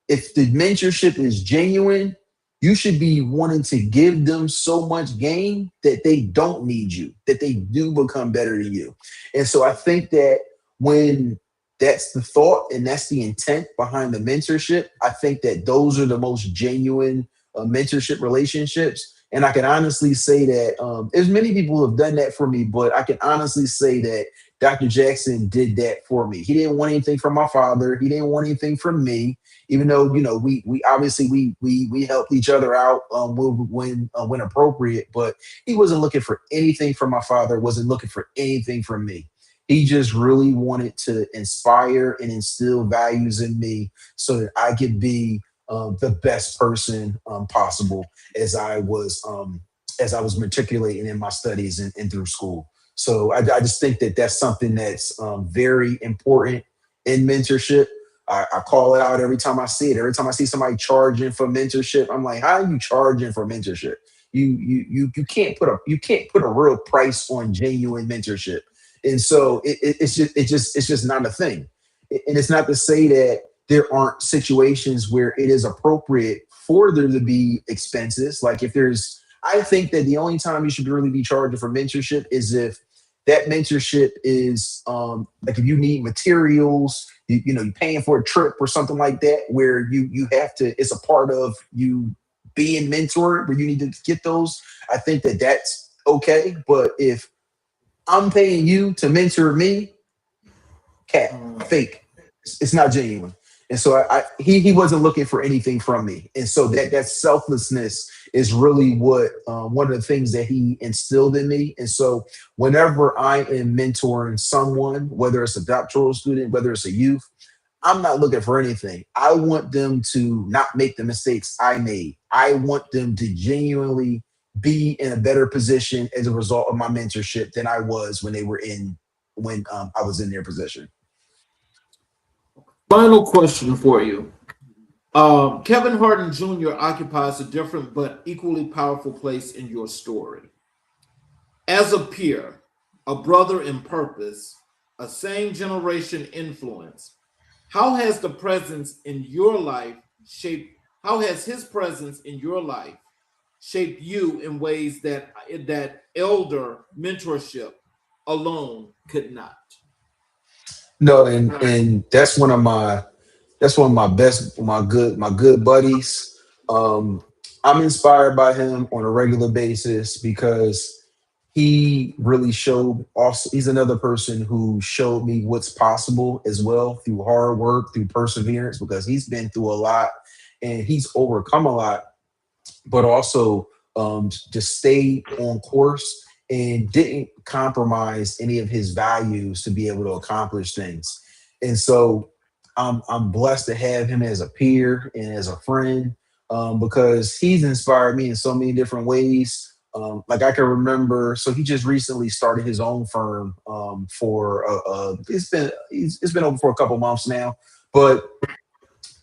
if the mentorship is genuine, you should be wanting to give them so much gain that they don't need you, that they do become better than you. And so I think that when that's the thought and that's the intent behind the mentorship, I think that those are the most genuine mentorship relationships. And I can honestly say that there's many people who have done that for me, but I can honestly say that Dr. Jackson did that for me. He didn't want anything from my father. He didn't want anything from me, even though we obviously we helped each other out when appropriate. But he wasn't looking for anything from my father. Wasn't looking for anything from me. He just really wanted to inspire and instill values in me so that I could be the best person possible as I was matriculating in my studies and through school. So I just think that that's something that's very important in mentorship. I call it out every time I see it. Every time I see somebody charging for mentorship, I'm like, how are you charging for mentorship? You can't put a real price on genuine mentorship. And so it's just not a thing. And it's not to say that there aren't situations where it is appropriate for there to be expenses. Like if there's, I think that the only time you should really be charging for mentorship is if that mentorship is like if you need materials, you're paying for a trip or something like that, where you have to, it's a part of you being mentored where you need to get those. I think that that's okay. But if I'm paying you to mentor me, cat, fake. It's not genuine. And so he wasn't looking for anything from me. And so that selflessness is really what one of the things that he instilled in me. And so whenever I am mentoring someone, whether it's a doctoral student, whether it's a youth, I'm not looking for anything. I want them to not make the mistakes I made. I want them to genuinely be in a better position as a result of my mentorship than I was when I was in their position. Final question for you. Kevin Harden Jr. occupies a different but equally powerful place in your story. As a peer, a brother in purpose, a same generation influence, how has the presence in your life shaped, how has his presence in your life shaped you in ways that elder mentorship alone could not? No, and that's one of my best my good buddies. I'm inspired by him on a regular basis because he really showed also he's another person who showed me what's possible as well through hard work, through perseverance, because he's been through a lot and he's overcome a lot, but also just stayed on course and didn't compromise any of his values to be able to accomplish things. And so I'm blessed to have him as a peer and as a friend, because he's inspired me in so many different ways. Like I can remember, so he just recently started his own firm, for it's been over for a couple months now, but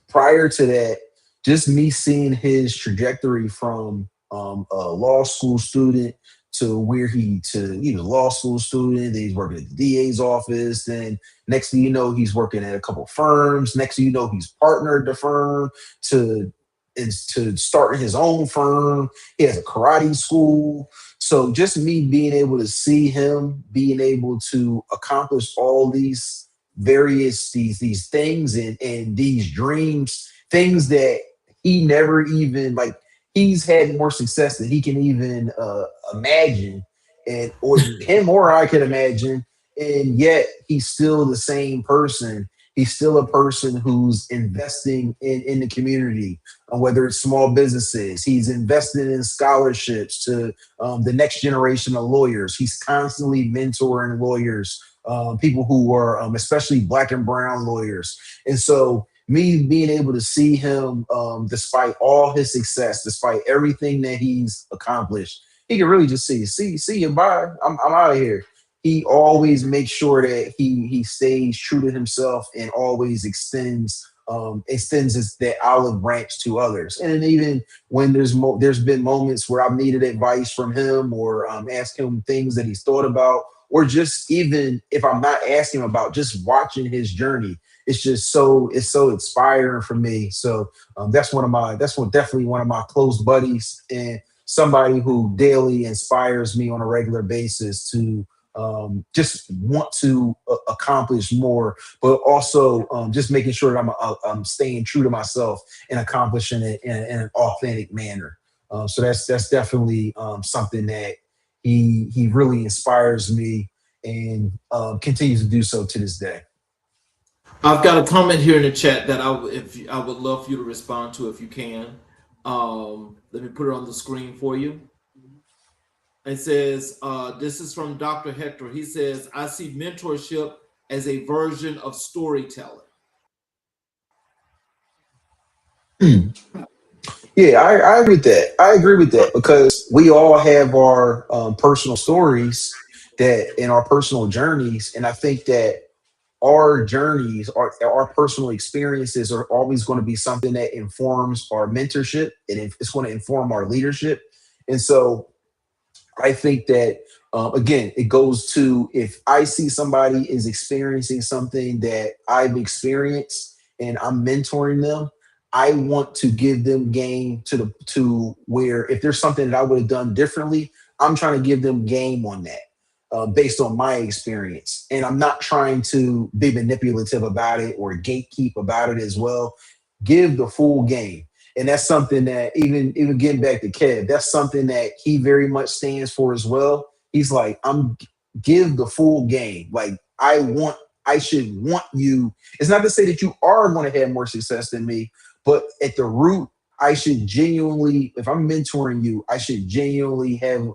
prior to that, just me seeing his trajectory from a law school student to where he was a law school student, then he's working at the DA's office, then next thing you know, he's working at a couple firms. Next thing you know, he's partnered the firm to to starting his own firm. He has a karate school. So just me being able to see him being able to accomplish all these various these things and these dreams, things that he never even like, he's had more success than he can even imagine, and or him or I can imagine, and yet he's still the same person. He's still a person who's investing in the community, whether it's small businesses. He's invested in scholarships to the next generation of lawyers. He's constantly mentoring lawyers, people who are especially Black and brown lawyers. And so me being able to see him, despite all his success, despite everything that he's accomplished, he can really just see you, bye. I'm out of here. He always makes sure that he stays true to himself and always extends that olive branch to others. And then even when there's been moments where I've needed advice from him, or ask him things that he's thought about, or just even if I'm not asking him about, just watching his journey, it's so inspiring for me. So that's definitely one of my close buddies, and somebody who daily inspires me on a regular basis to just want to accomplish more, but also just making sure that I'm staying true to myself and accomplishing it in an authentic manner. So that's definitely something that he really inspires me, and continues to do so to this day. I've got a comment here in the chat that I would love for you to respond to if you can. Let me put it on the screen for you. It says, this is from Dr. Hector. He says, I see mentorship as a version of storytelling. Yeah, I agree with that. I agree with that because we all have our personal stories that in our personal journeys, and I think that our journeys, our personal experiences are always going to be something that informs our mentorship, and it's going to inform our leadership. And so I think that again, it goes to, if I see somebody is experiencing something that I've experienced and I'm mentoring them, I want to give them game to where if there's something that I would have done differently, I'm trying to give them game on that, based on my experience. And I'm not trying to be manipulative about it or gatekeep about it as well. Give the full game. And that's something that even getting back to Kev, that's something that he very much stands for as well. He's like, give the full game. Like I should want you. It's not to say that you are going to have more success than me, but at the root, I should genuinely, if I'm mentoring you, I should genuinely have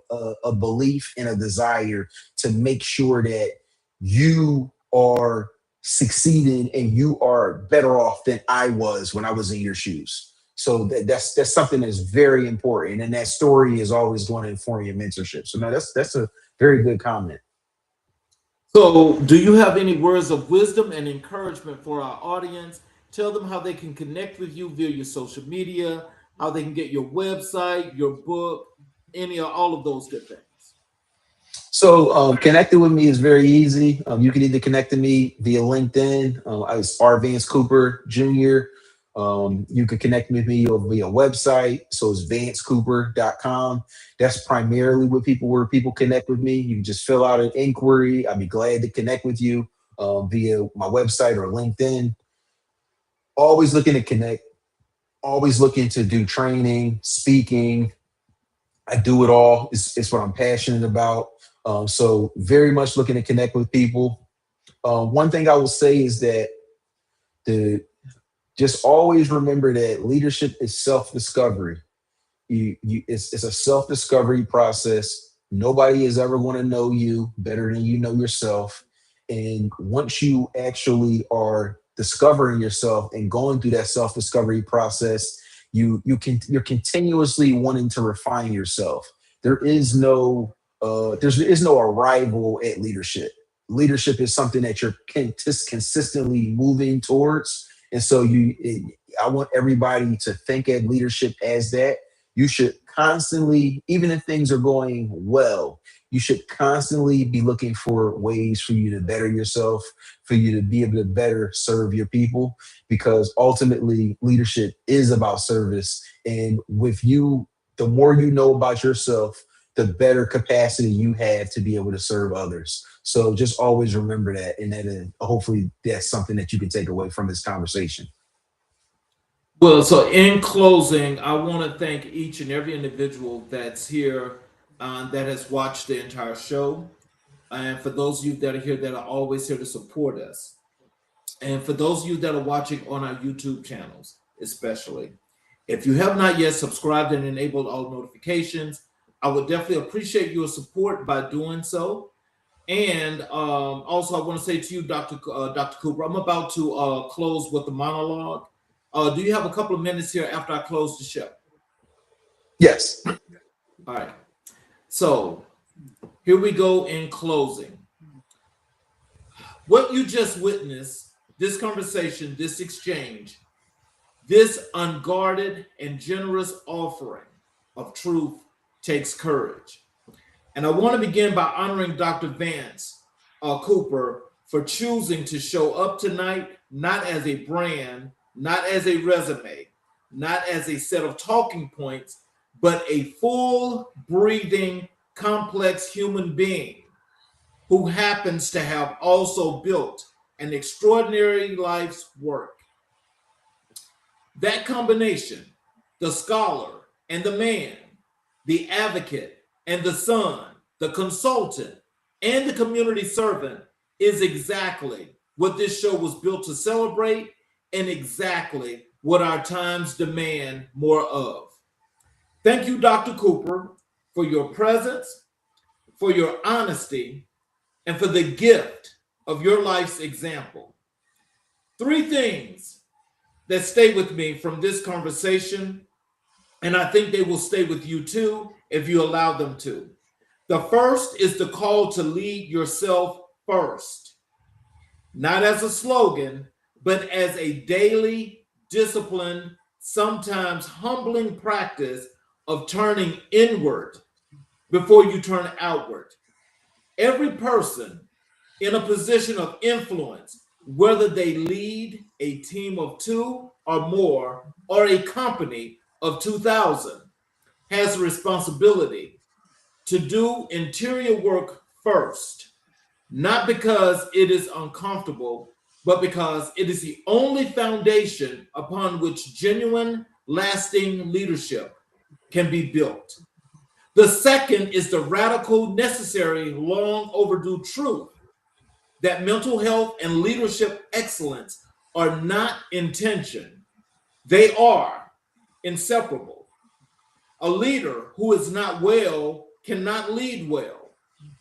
a belief and a desire to make sure that you are succeeding and you are better off than I was when I was in your shoes. So that's something that's very important, and that story is always going to inform your mentorship. So no, that's a very good comment. So, do you have any words of wisdom and encouragement for our audience? Tell them how they can connect with you via your social media, how they can get your website, your book, any or all of those good things. So connecting with me is very easy. You can either connect to me via LinkedIn. I was R. Vance Cooper Jr. You can connect with me over via website. So it's vancecooper.com. That's primarily where people connect with me. You can just fill out an inquiry. I'd be glad to connect with you via my website or LinkedIn. Always looking to connect, always looking to do training, speaking. I do it all. It's what I'm passionate about. So very much looking to connect with people. One thing I will say is that the just always remember that leadership is self-discovery. It's a self-discovery process. Nobody is ever going to know you better than you know yourself. And once you actually are discovering yourself and going through that self-discovery process, you're continuously wanting to refine yourself. There is no arrival at leadership. Leadership is something that you're just consistently moving towards. And so I want everybody to think at leadership as that. You should constantly, even if things are going well, you should constantly be looking for ways for you to better yourself, for you to be able to better serve your people, because ultimately leadership is about service. And with you, the more you know about yourself, the better capacity you have to be able to serve others. So just always remember that. And that hopefully that's something that you can take away from this conversation. Well, so in closing, I want to thank each and every individual that's here, that has watched the entire show. And for those of you that are here that are always here to support us. And for those of you that are watching on our YouTube channels, especially, if you have not yet subscribed and enabled all notifications, I would definitely appreciate your support by doing so. And also, I want to say to you, Dr. Cooper, I'm about to close with the monologue. Do you have a couple of minutes here after I close the show? Yes. All right. So here we go in closing. What you just witnessed, this conversation, this exchange, this unguarded and generous offering of truth takes courage. And I want to begin by honoring Dr. Vance Cooper for choosing to show up tonight, not as a brand, not as a resume, not as a set of talking points, but a full, breathing, complex human being who happens to have also built an extraordinary life's work. That combination, the scholar and the man, the advocate and the son, the consultant and the community servant, is exactly what this show was built to celebrate and exactly what our times demand more of. Thank you, Dr. Cooper, for your presence, for your honesty, and for the gift of your life's example. Three things that stay with me from this conversation, and I think they will stay with you too if you allow them to. The first is the call to lead yourself first, not as a slogan, but as a daily, disciplined, sometimes humbling practice of turning inward before you turn outward. Every person in a position of influence, whether they lead a team of 2 or more or a company of 2,000, has a responsibility to do interior work first, not because it is uncomfortable, but because it is the only foundation upon which genuine, lasting leadership can be built. The second is the radical, necessary, long overdue truth that mental health and leadership excellence are not in tension. They are inseparable. A leader who is not well cannot lead well.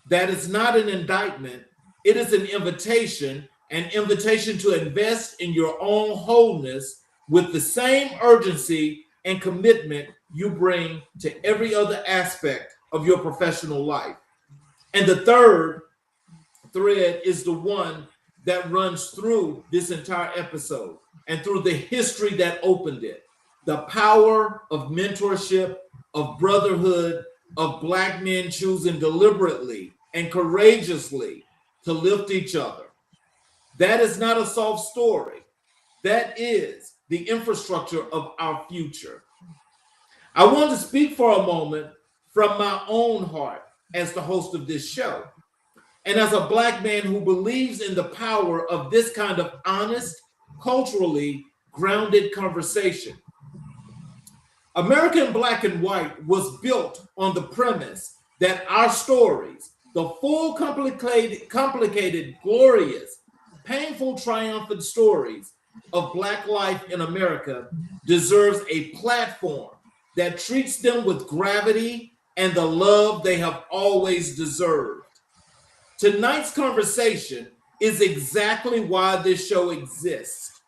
That is not an indictment. It is an invitation to invest in your own wholeness with the same urgency and commitment you bring to every other aspect of your professional life. And the third thread is the one that runs through this entire episode and through the history that opened it. The power of mentorship, of brotherhood, of Black men choosing deliberately and courageously to lift each other. That is not a soft story. That is the infrastructure of our future. I want to speak for a moment from my own heart as the host of this show, and as a Black man who believes in the power of this kind of honest, culturally grounded conversation. American Black and White was built on the premise that our stories, the full, complicated, glorious, painful, triumphant stories of Black life in America, deserves a platform that treats them with gravity and the love they have always deserved. Tonight's conversation is exactly why this show exists.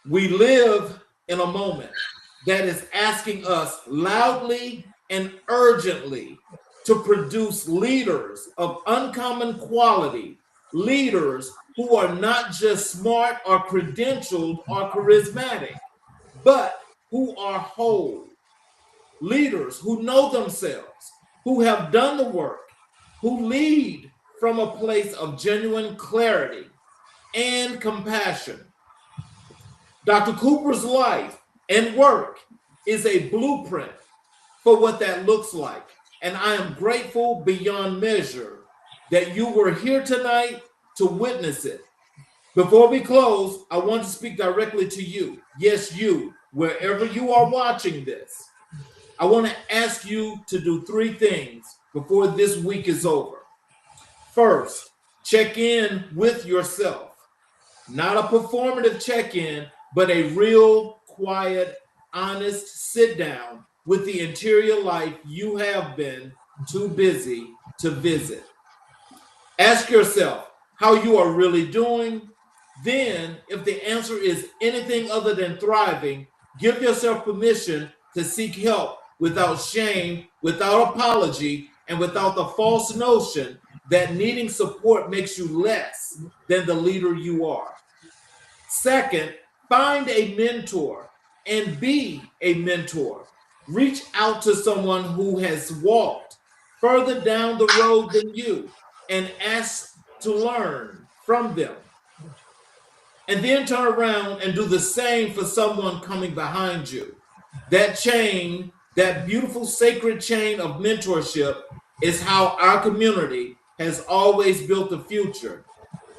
We live in a moment that is asking us loudly and urgently to produce leaders of uncommon quality, leaders who are not just smart or credentialed or charismatic, but who are whole, leaders who know themselves, who have done the work, who lead from a place of genuine clarity and compassion. Dr. Cooper's life and work is a blueprint for what that looks like. And I am grateful beyond measure that you were here tonight to witness it. Before we close, I want to speak directly to you. Yes, you, wherever you are watching this. I want to ask you to do 3 things before this week is over. First, check in with yourself. Not a performative check-in, but a real, quiet, honest sit-down with the interior life you have been too busy to visit. Ask yourself how you are really doing. Then, if the answer is anything other than thriving, give yourself permission to seek help without shame, without apology, and without the false notion that needing support makes you less than the leader you are. Second, find a mentor and be a mentor. Reach out to someone who has walked further down the road than you and ask to learn from them. And then turn around and do the same for someone coming behind you. That chain, that beautiful sacred chain of mentorship is how our community has always built the future.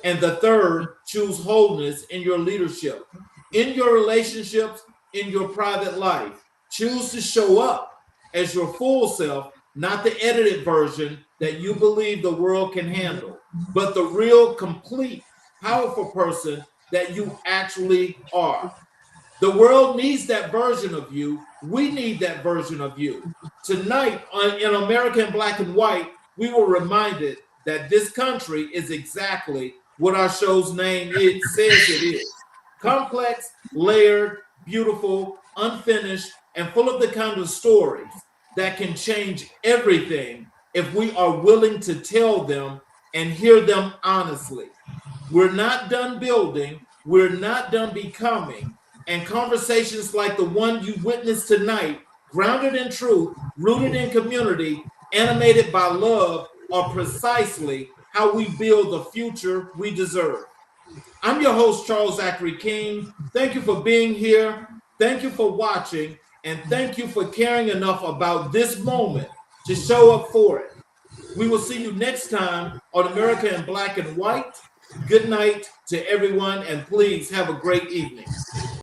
And the third, choose wholeness in your leadership, in your relationships, in your private life. Choose to show up as your full self, not the edited version that you believe the world can handle, but the real, complete, powerful person that you actually are. The world needs that version of you. We need that version of you. Tonight in America in Black and White, we were reminded that this country is exactly what our show's name says it is. Complex, layered, beautiful, unfinished, and full of the kind of stories that can change everything if we are willing to tell them and hear them honestly. We're not done building, we're not done becoming, and conversations like the one you witnessed tonight, grounded in truth, rooted in community, animated by love, are precisely how we build the future we deserve. I'm your host, Charles Zachary King. Thank you for being here. Thank you for watching. And thank you for caring enough about this moment to show up for it. We will see you next time on America in Black and White. Good night to everyone, and please have a great evening.